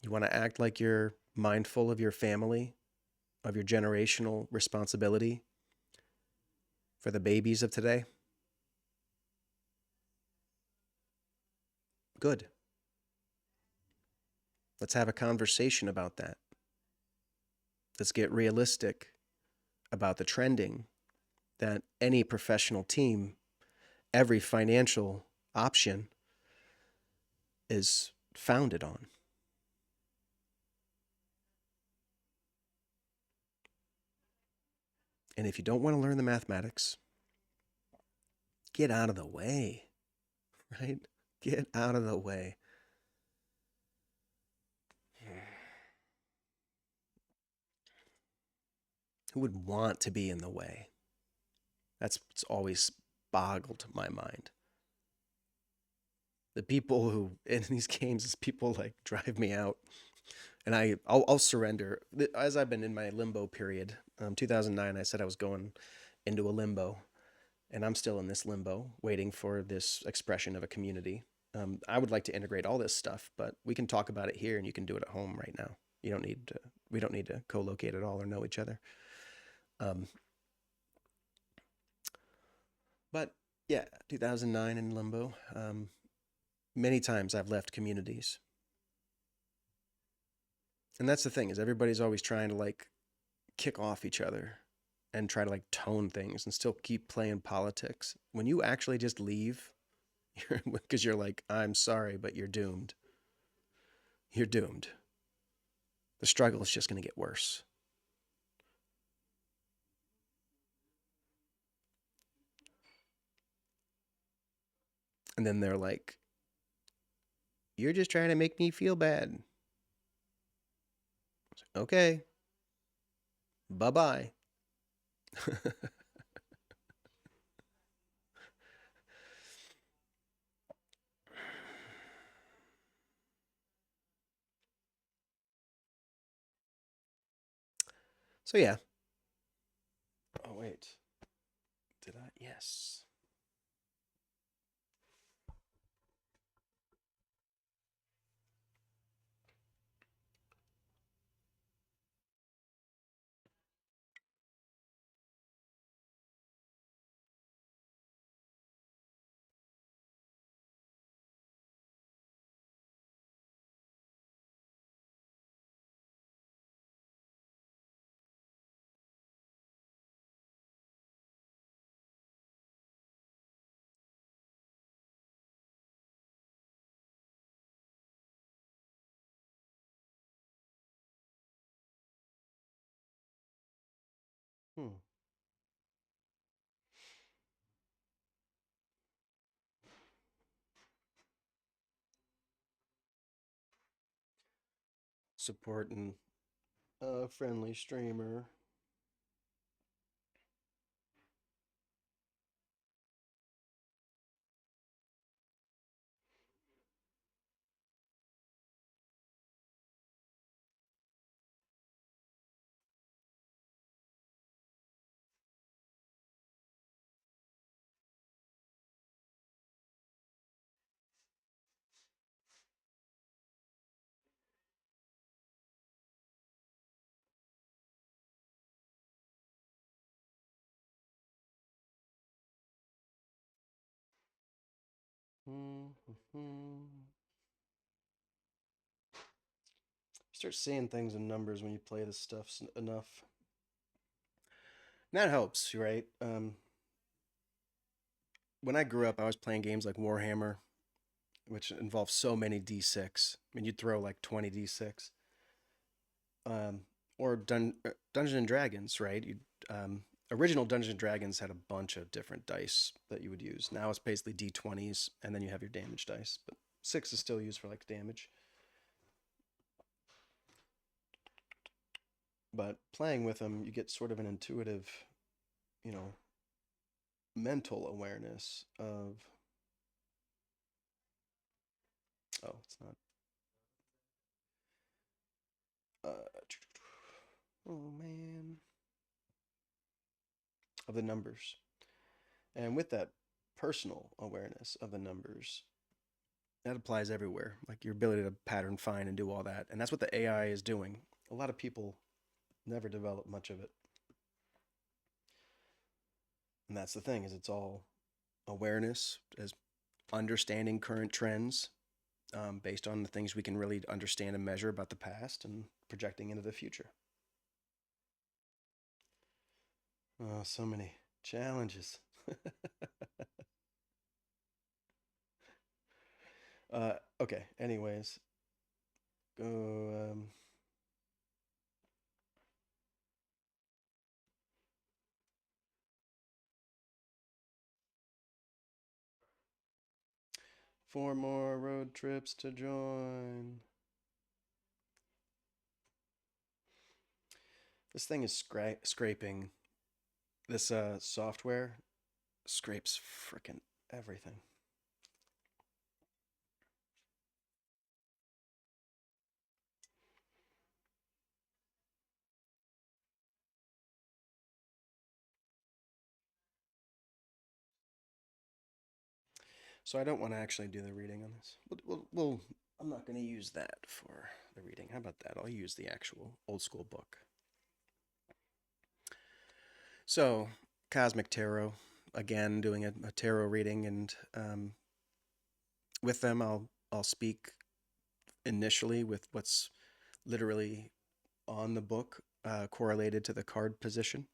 You want to act like you're mindful of your family, of your generational responsibility for the babies of today? Good. Let's have a conversation about that. Let's get realistic about the trending that any professional team, every financial option is founded on. And if you don't want to learn the mathematics, get out of the way, right? Get out of the way. Who would want to be in the way? That's what's always boggled my mind. The people who in these games, is people like drive me out, and I'll surrender. As I've been in my limbo period, 2009, I said I was going into a limbo, and I'm still in this limbo, waiting for this expression of a community. I would like to integrate all this stuff, but we can talk about it here, and you can do it at home right now. You don't need to. We don't need to co-locate at all or know each other. Um, but yeah, 2009 in limbo. Many times I've left communities, and that's the thing is everybody's always trying to like kick off each other and try to like tone things and still keep playing politics. When you actually just leave, because you're like, I'm sorry, but you're doomed. You're doomed. The struggle is just going to get worse. And then they're like, you're just trying to make me feel bad. Okay. Bye bye. So, yeah. Oh, wait. Did I? Yes. Hmm. Supporting a friendly streamer. Mm-hmm. You start seeing things in numbers when you play this stuff enough. And that helps, right? When I grew up, I was playing games like Warhammer, which involves so many d6. I mean, you'd throw like 20 d6. Um, or Dungeons and Dragons, right? Original Dungeons and Dragons had a bunch of different dice that you would use. Now it's basically d20s, and then you have your damage dice. But six is still used for like damage. But playing with them, you get sort of an intuitive, you know, mental awareness of, oh, it's not, oh man, of the numbers. And with that personal awareness of the numbers, that applies everywhere. Like your ability to pattern find and do all that. And that's what the AI is doing. A lot of people never develop much of it. And that's the thing is it's all awareness as understanding current trends based on the things we can really understand and measure about the past and projecting into the future. Oh, so many challenges. Okay. Anyways, go. Four more road trips to join. This thing is scraping. This software scrapes freaking everything. So I don't want to actually do the reading on this. I'm not going to use that for the reading. How about that? I'll use the actual old school book. So, Cosmic Tarot, again, doing a tarot reading, and with them, I'll speak initially with what's literally on the book, correlated to the card position,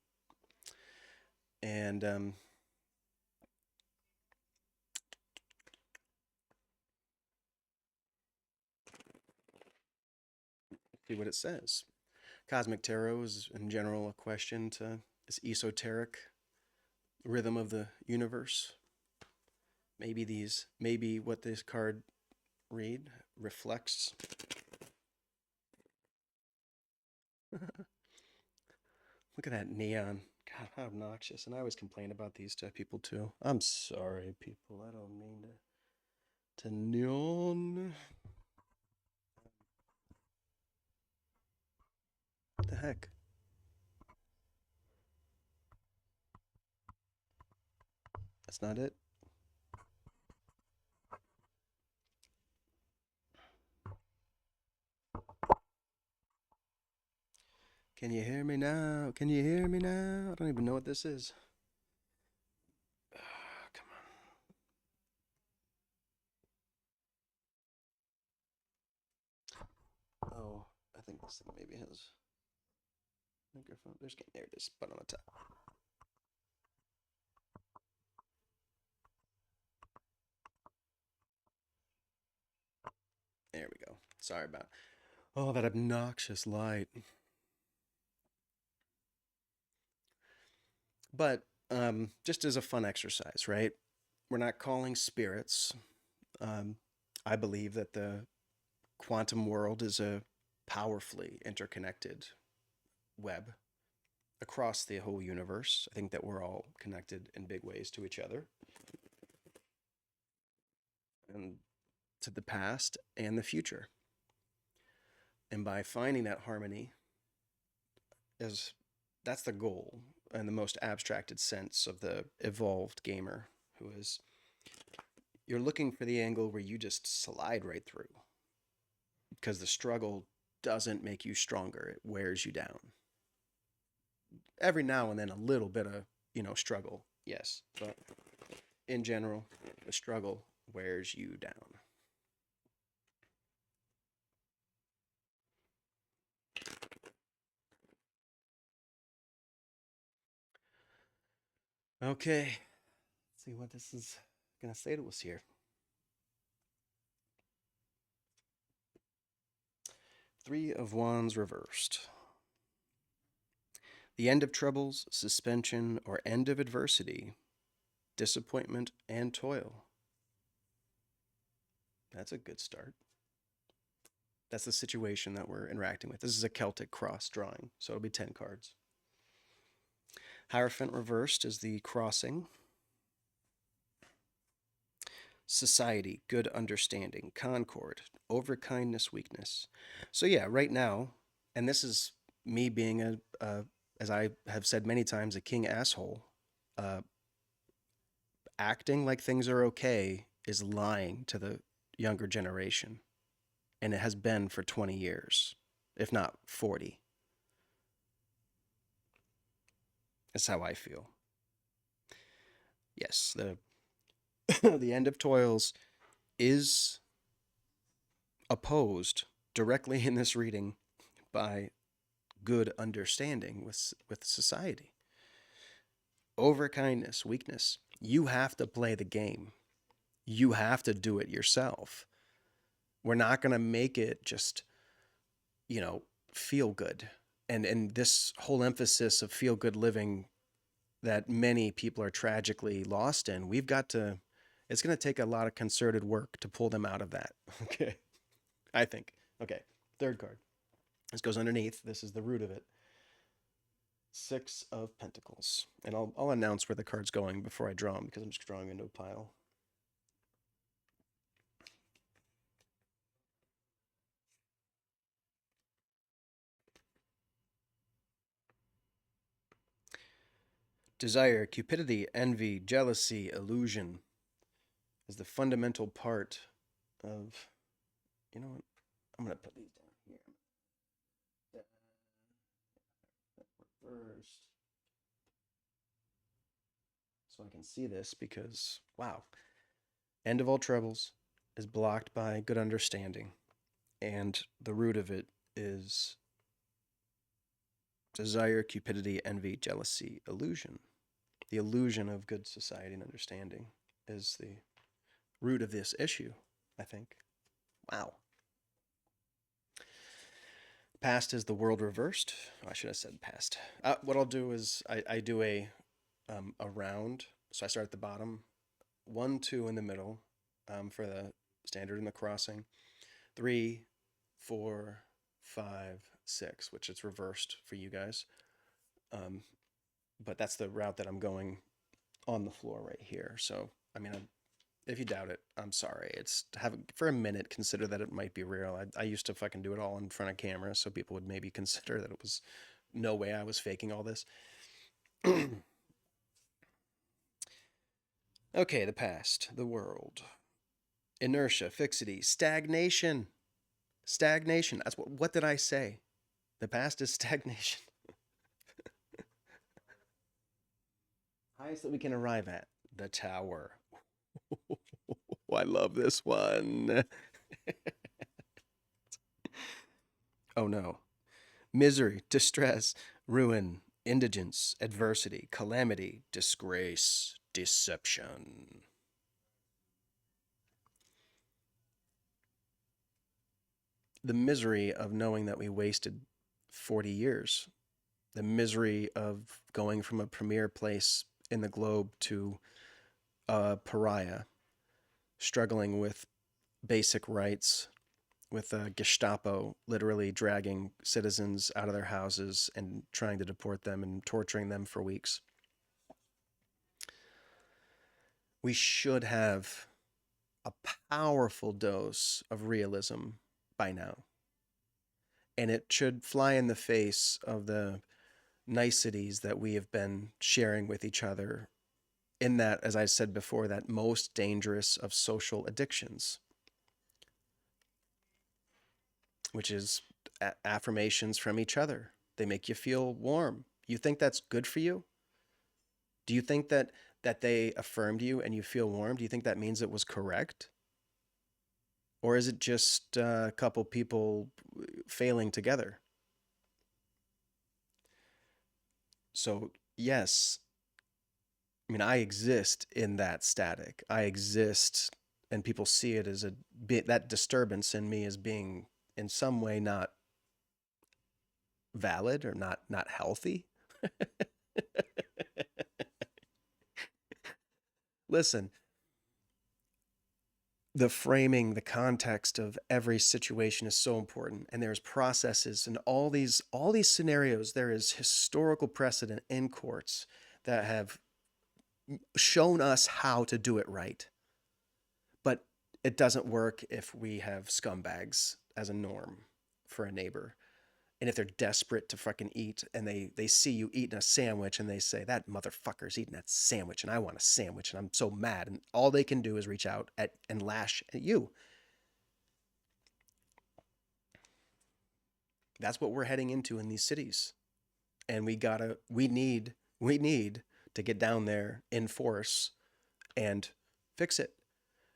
and see what it says. Cosmic Tarot is, in general, a question to this esoteric rhythm of the universe. Maybe what this card read reflects. Look at that neon. God, how obnoxious. And I always complain about these to people too. I'm sorry, people. I don't mean to neon. What the heck? That's not it. Can you hear me now? Can you hear me now? I don't even know what this is. Come on. Oh, I think this thing maybe has microphone. There it is. Button on the top. There we go. Sorry about. Oh, that obnoxious light. But just as a fun exercise, right? We're not calling spirits. Um, I believe that the quantum world is a powerfully interconnected web across the whole universe. I think that we're all connected in big ways to each other and to the past and the future. And by finding that harmony, is that's the goal in the most abstracted sense of the evolved gamer, who is you're looking for the angle where you just slide right through because the struggle doesn't make you stronger, it wears you down. Every now and then a little bit of, struggle, yes, but in general, the struggle wears you down. Okay, let's see what this is gonna say to us here. Three of Wands reversed. The end of troubles, suspension, or end of adversity, disappointment, and toil. That's a good start. That's the situation that we're interacting with. This is a Celtic cross drawing, so it'll be 10 cards. Hierophant reversed is the crossing. Society, good understanding, concord, overkindness, weakness. So yeah, right now, and this is me being as I have said many times, a king asshole. Uh, Acting like things are okay is lying to the younger generation, and it has been for 20 years, if not 40. That's how I feel. Yes, the the end of toils is opposed directly in this reading by good understanding with society. Over kindness, weakness. You have to play the game. You have to do it yourself. We're not going to make it just, you know, feel good. And this whole emphasis of feel good living that many people are tragically lost in, we've got to it's going to take a lot of concerted work to pull them out of that. Okay. I think. Okay. Third card. This goes underneath. This is the root of it. Six of Pentacles. And I'll announce where the card's going before I draw them because I'm just drawing into a pile. Desire, cupidity, envy, jealousy, illusion is the fundamental part of, you know what? I'm going to put these down here. First. So I can see this because, wow. End of all troubles is blocked by good understanding. And the root of it is desire, cupidity, envy, jealousy, illusion. The illusion of good society and understanding is the root of this issue, I think. Wow. Past is the world reversed. Oh, I should have said past. What I'll do is I do a round. So I start at the bottom, 1, 2 in the middle for the standard and the crossing, 3, 4, 5, 6, which is reversed for you guys. But that's the route that I'm going on the floor right here. So, I mean, if you doubt it, I'm sorry. It's have for a minute consider that it might be real. I used to fucking do it all in front of camera, so people would maybe consider that it was no way I was faking all this. Okay, the past, the world, inertia, fixity, stagnation, stagnation. That's what did I say? The past is stagnation. Highest that we can arrive at, the tower. I love this one. Oh no. Misery, distress, ruin, indigence, adversity, calamity, disgrace, deception. The misery of knowing that we wasted 40 years the misery of going from a premier place in the globe to a pariah, struggling with basic rights, with Gestapo literally dragging citizens out of their houses and trying to deport them and torturing them for weeks. We should have a powerful dose of realism by now. And it should fly in the face of the niceties that we have been sharing with each other in that, as I said before, that most dangerous of social addictions, which is affirmations from each other. They make you feel warm. You think that's good for you? Do you think that they affirmed you and you feel warm? Do you think that means it was correct? Or is it just a couple people failing together? So, yes, I mean, I exist in that static. I exist, and people see it as that disturbance in me as being in some way not valid or not healthy. Listen, the framing, the context of every situation is so important, and there's processes and all these scenarios. There is historical precedent in courts that have shown us how to do it right. But it doesn't work if we have scumbags as a norm for a neighbor. And if they're desperate to fucking eat and they see you eating a sandwich and they say, that motherfucker's eating that sandwich and I want a sandwich and I'm so mad. And all they can do is reach out and lash at you. That's what we're heading into in these cities. And we need to get down there in force and fix it.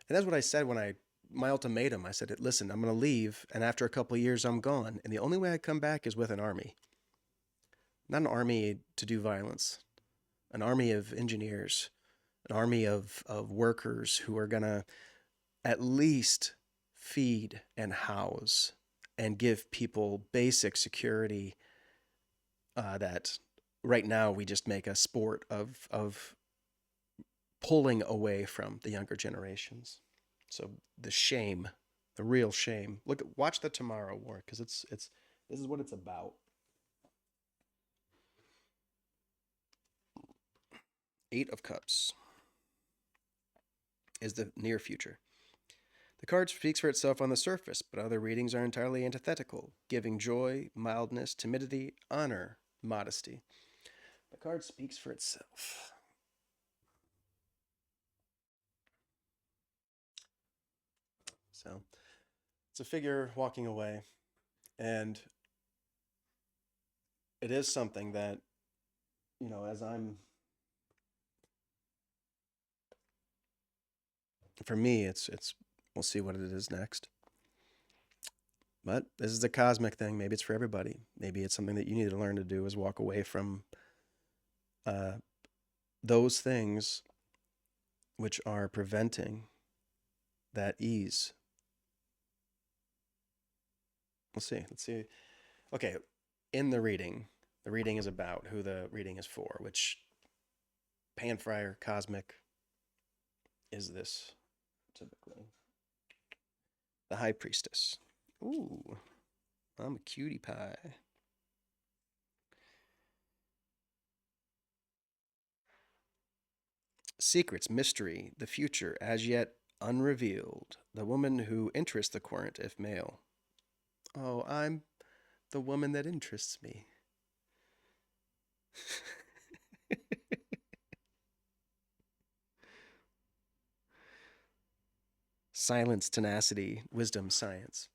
And that's what I said when my ultimatum. I said, listen, I'm going to leave, and after a couple of years, I'm gone. And the only way I come back is with an army. Not an army to do violence, an army of engineers, an army of workers who are going to at least feed and house and give people basic security that right now we just make a sport of pulling away from the younger generations. So the shame, the real shame. Watch the Tomorrow War, because this is what it's about. Eight of Cups is the near future. The card speaks for itself on the surface, but other readings are entirely antithetical, giving joy, mildness, timidity, honor, modesty. The card speaks for itself. So it's a figure walking away, and it is something that, as for me, it's we'll see what it is next. But this is a cosmic thing. Maybe it's for everybody. Maybe it's something that you need to learn to do, is walk away from those things which are preventing that ease. Let's see. Okay, in the reading is about who the reading is for, which Panfriar Cosmic is this typically. The High Priestess. Ooh, I'm a cutie pie. Secrets, mystery, the future, as yet unrevealed. The woman who interests the querent, if male. Oh, I'm the woman that interests me. Silence, tenacity, wisdom, science.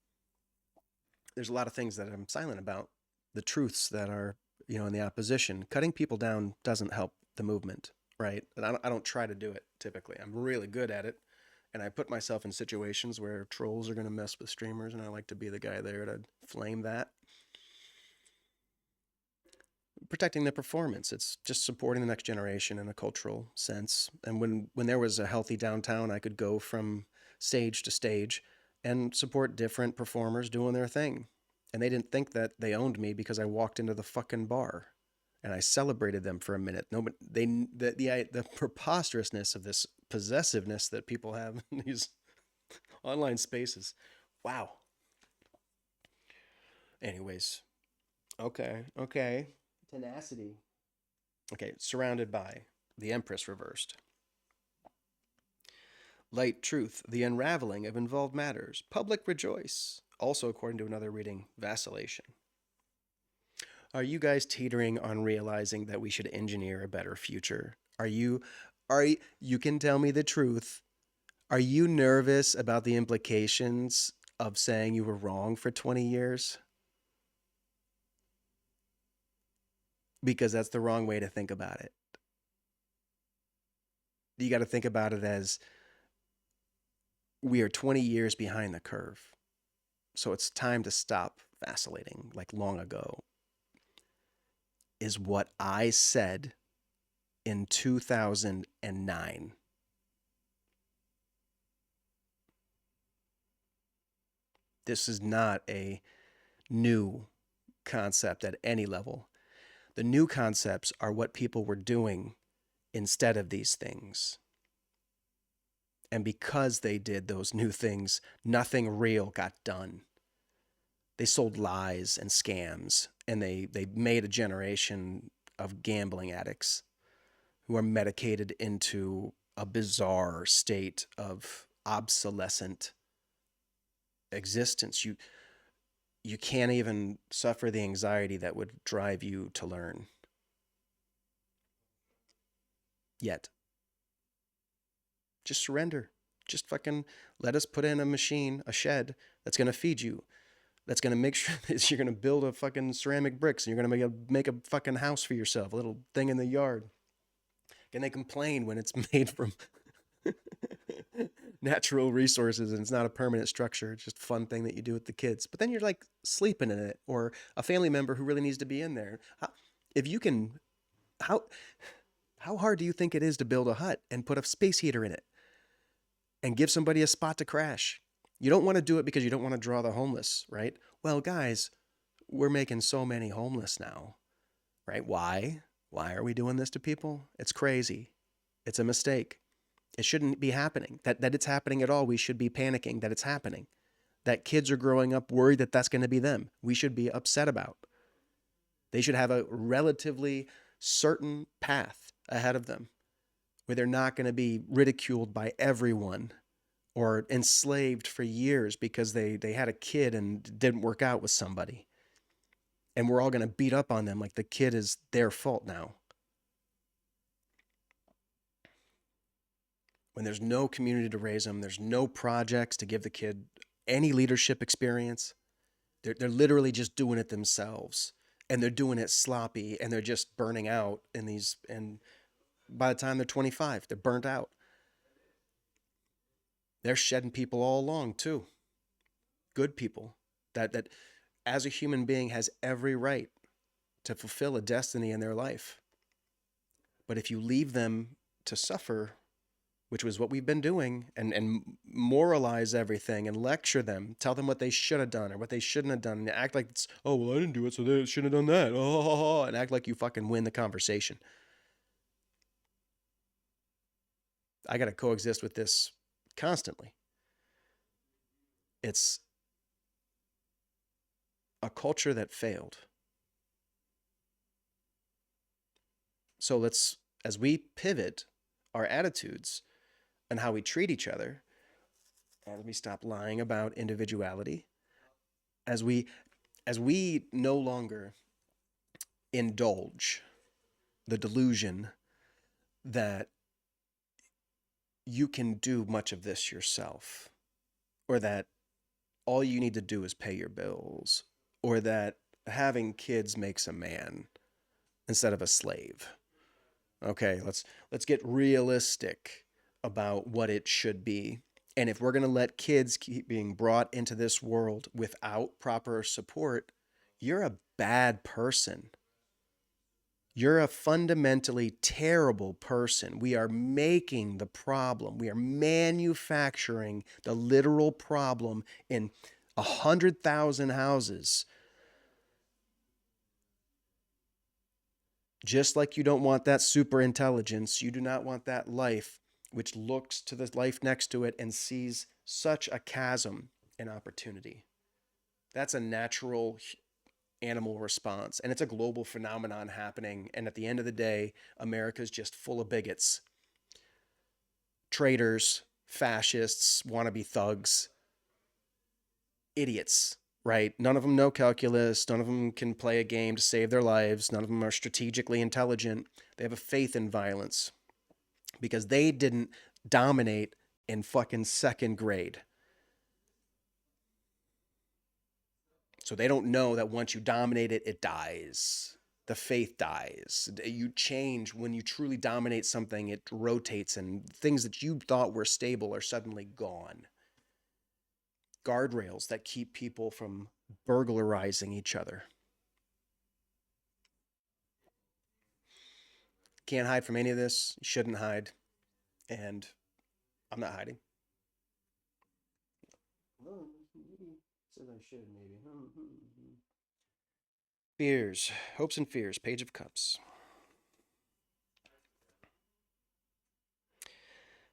There's a lot of things that I'm silent about. The truths that are, in the opposition. Cutting people down doesn't help the movement, right? And I don't try to do it typically. I'm really good at it. And I put myself in situations where trolls are going to mess with streamers, and I like to be the guy there to flame that. Protecting the performance. It's just supporting the next generation in a cultural sense. And when there was a healthy downtown, I could go from stage to stage and support different performers doing their thing. And they didn't think that they owned me because I walked into the fucking bar. and I celebrated them for a minute. Nobody, the preposterousness of this possessiveness that people have in these online spaces. Wow. Anyways, okay. Tenacity. Okay, surrounded by the Empress reversed. Light truth, the unraveling of involved matters. Public rejoice. Also, according to another reading, vacillation. Are you guys teetering on realizing that we should engineer a better future? You can tell me the truth. Are you nervous about the implications of saying you were wrong for 20 years? Because that's the wrong way to think about it. You got to think about it as we are 20 years behind the curve. So it's time to stop vacillating like long ago. Is what I said in 2009. This is not a new concept at any level. The new concepts are what people were doing instead of these things. And because they did those new things, nothing real got done. They sold lies and scams, and they made a generation of gambling addicts who are medicated into a bizarre state of obsolescent existence. You can't even suffer the anxiety that would drive you to learn yet. Just surrender. Just fucking let us put in a machine, a shed that's going to feed you. That's going to make sure that you're going to build a fucking ceramic bricks and you're going to make a fucking house for yourself, a little thing in the yard. And they complain when it's made from natural resources and it's not a permanent structure. It's just a fun thing that you do with the kids. But then you're like sleeping in it, or a family member who really needs to be in there. If you can, how hard do you think it is to build a hut and put a space heater in it and give somebody a spot to crash? You don't want to do it because you don't want to draw the homeless, right? Well, guys, we're making so many homeless now, right? Why? Why are we doing this to people? It's crazy. It's a mistake. It shouldn't be happening. That it's happening at all, we should be panicking that it's happening. That kids are growing up worried that that's going to be them. We should be upset about. They should have a relatively certain path ahead of them where they're not going to be ridiculed by everyone or enslaved for years because they had a kid and didn't work out with somebody. And we're all going to beat up on them like the kid is their fault now. When there's no community to raise them, there's no projects to give the kid any leadership experience. They're literally just doing it themselves, and they're doing it sloppy, and they're just burning out in these. And by the time they're 25, they're burnt out. They're shedding people all along too. Good people that as a human being has every right to fulfill a destiny in their life. But if you leave them to suffer, which was what we've been doing, and moralize everything and lecture them, tell them what they should have done or what they shouldn't have done, and act like it's, oh, well, I didn't do it, so they shouldn't have done that. Oh, and act like you fucking win the conversation. I got to coexist with this constantly. It's a culture that failed. So let's, as we pivot our attitudes and how we treat each other, as we stop lying about individuality, as we no longer indulge the delusion that you can do much of this yourself, or that all you need to do is pay your bills, or that having kids makes a man instead of a slave. Okay, let's get realistic about what it should be. And if we're going to let kids keep being brought into this world without proper support, you're a bad person. You're a fundamentally terrible person. We are making the problem. We are manufacturing the literal problem in 100,000 houses Just like you don't want that super intelligence, you do not want that life which looks to the life next to it and sees such a chasm in opportunity. That's a natural animal response, and it's a global phenomenon happening. And at the end of the day, America's just full of bigots, traitors, fascists, wannabe thugs, idiots, right? None of them know calculus. None of them can play a game to save their lives. None of them are strategically intelligent. They have a faith in violence because they didn't dominate in fucking second grade. So they don't know that once you dominate it, it dies. The faith dies. You change when you truly dominate something, it rotates, and things that you thought were stable are suddenly gone. Guardrails that keep people from burglarizing each other. Can't hide from any of this. You shouldn't hide. And I'm not hiding. Well, says I should, maybe. Fears, hopes and fears, Page of Cups.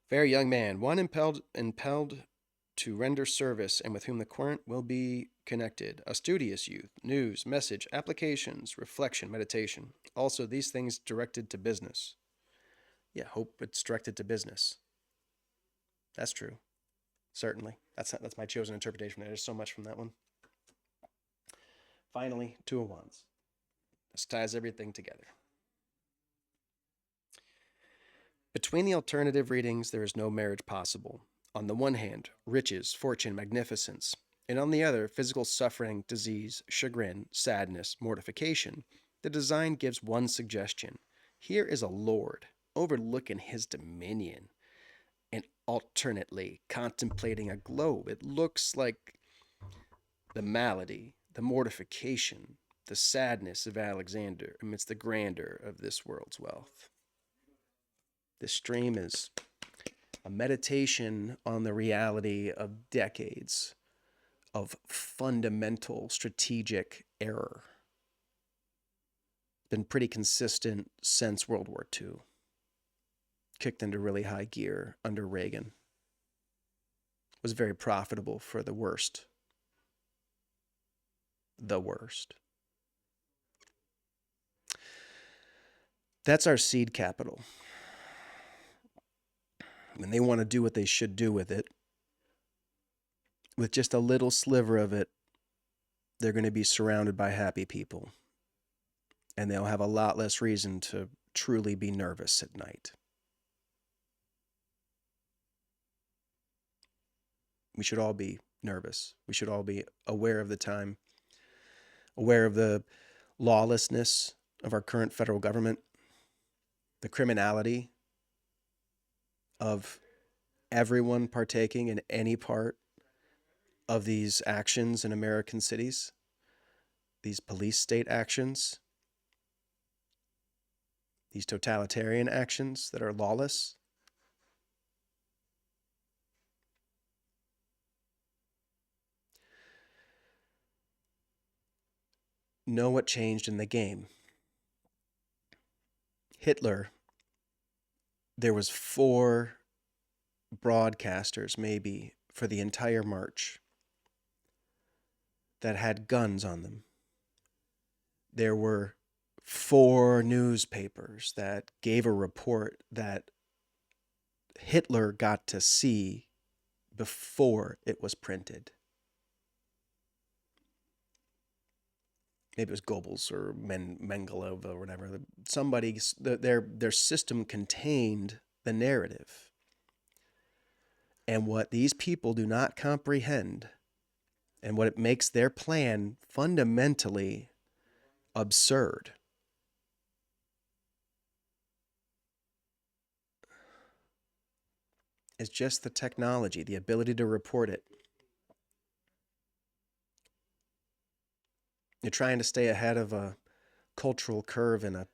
Fair young man, one impelled to render service and with whom the current will be connected. A studious youth, news, message, applications, reflection, meditation. Also, these things directed to business. Yeah, hope it's directed to business. That's true. Certainly. That's my chosen interpretation. There's so much from that one. Finally, Two of Wands. This ties everything together. Between the alternative readings, there is no marriage possible. On the one hand, riches, fortune, magnificence, and on the other, physical suffering, disease, chagrin, sadness, mortification. The design gives one suggestion. Here is a lord, overlooking his dominion, and alternately contemplating a globe. It looks like the malady, the mortification, the sadness of Alexander amidst the grandeur of this world's wealth. This stream is a meditation on the reality of decades of fundamental strategic error. Been pretty consistent since World War II. Kicked into really high gear under Reagan. Was very profitable for the worst. The worst. That's our seed capital. When they want to do what they should do with it, with just a little sliver of it, they're going to be surrounded by happy people. And they'll have a lot less reason to truly be nervous at night. We should all be nervous. We should all be aware of the time, aware of the lawlessness of our current federal government, the criminality of everyone partaking in any part of these actions in American cities, these police state actions, these totalitarian actions that are lawless. Know what changed in the game. Hitler, there was 4 broadcasters maybe for the entire march that had guns on them. There were 4 newspapers that gave a report that Hitler got to see before it was printed. Maybe it was Goebbels or Mengelov or whatever. Somebody, their system contained the narrative. And what these people do not comprehend, and what it makes their plan fundamentally absurd, is just the technology, the ability to report it. You're trying to stay ahead of a cultural curve in a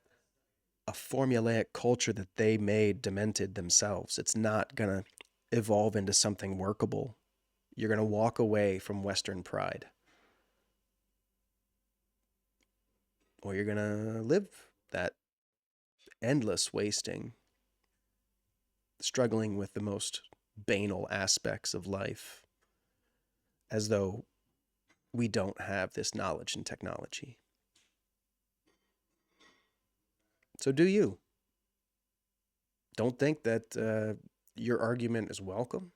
formulaic culture that they made demented themselves. It's not going to evolve into something workable. You're going to walk away from Western pride. Or you're going to live that endless wasting, struggling with the most banal aspects of life, as though we don't have this knowledge and technology. So do you. Don't think that your argument is welcome,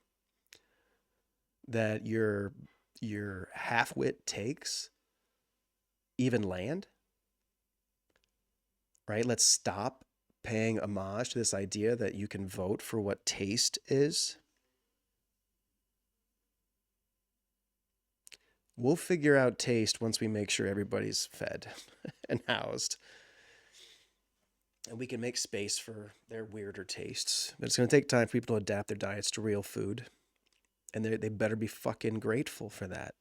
that your half-wit takes even land, right? Let's stop paying homage to this idea that you can vote for what taste is. We'll figure out taste once we make sure everybody's fed and housed. And we can make space for their weirder tastes. But it's going to take time for people to adapt their diets to real food. And they better be fucking grateful for that.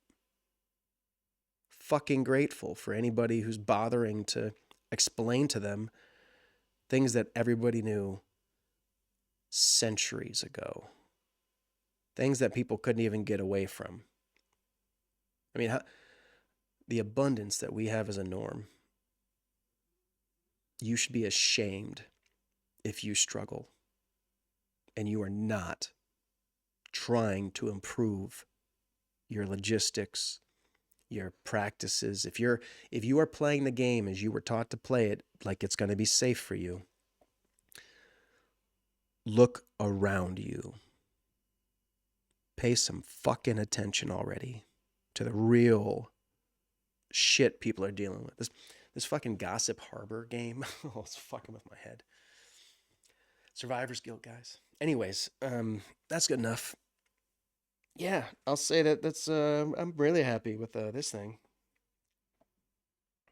Fucking grateful for anybody who's bothering to explain to them things that everybody knew centuries ago. Things that people couldn't even get away from. I mean, the abundance that we have as a norm. You should be ashamed if you struggle and you are not trying to improve your logistics, your practices. If you are playing the game as you were taught to play it, like it's going to be safe for you, look around you. Pay some fucking attention already to the real shit people are dealing with. This fucking Gossip Harbor game, oh, it's fucking with my head. Survivor's guilt, guys. Anyways, that's good enough. Yeah, I'll say that's I'm really happy with this thing.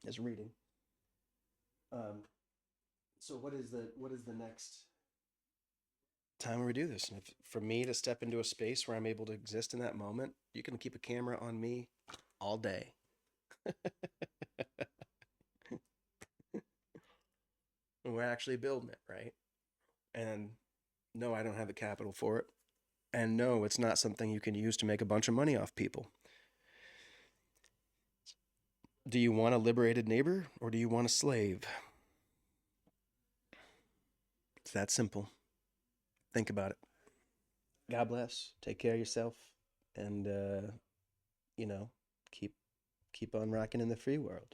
This reading. So what is the next time we do this? And if, for me to step into a space where I'm able to exist in that moment, you can keep a camera on me all day. And we're actually building it, right? And no, I don't have the capital for it. And no, it's not something you can use to make a bunch of money off people. Do you want a liberated neighbor or do you want a slave? It's that simple. Think about it. God bless. Take care of yourself, and you know, keep on rocking in the free world.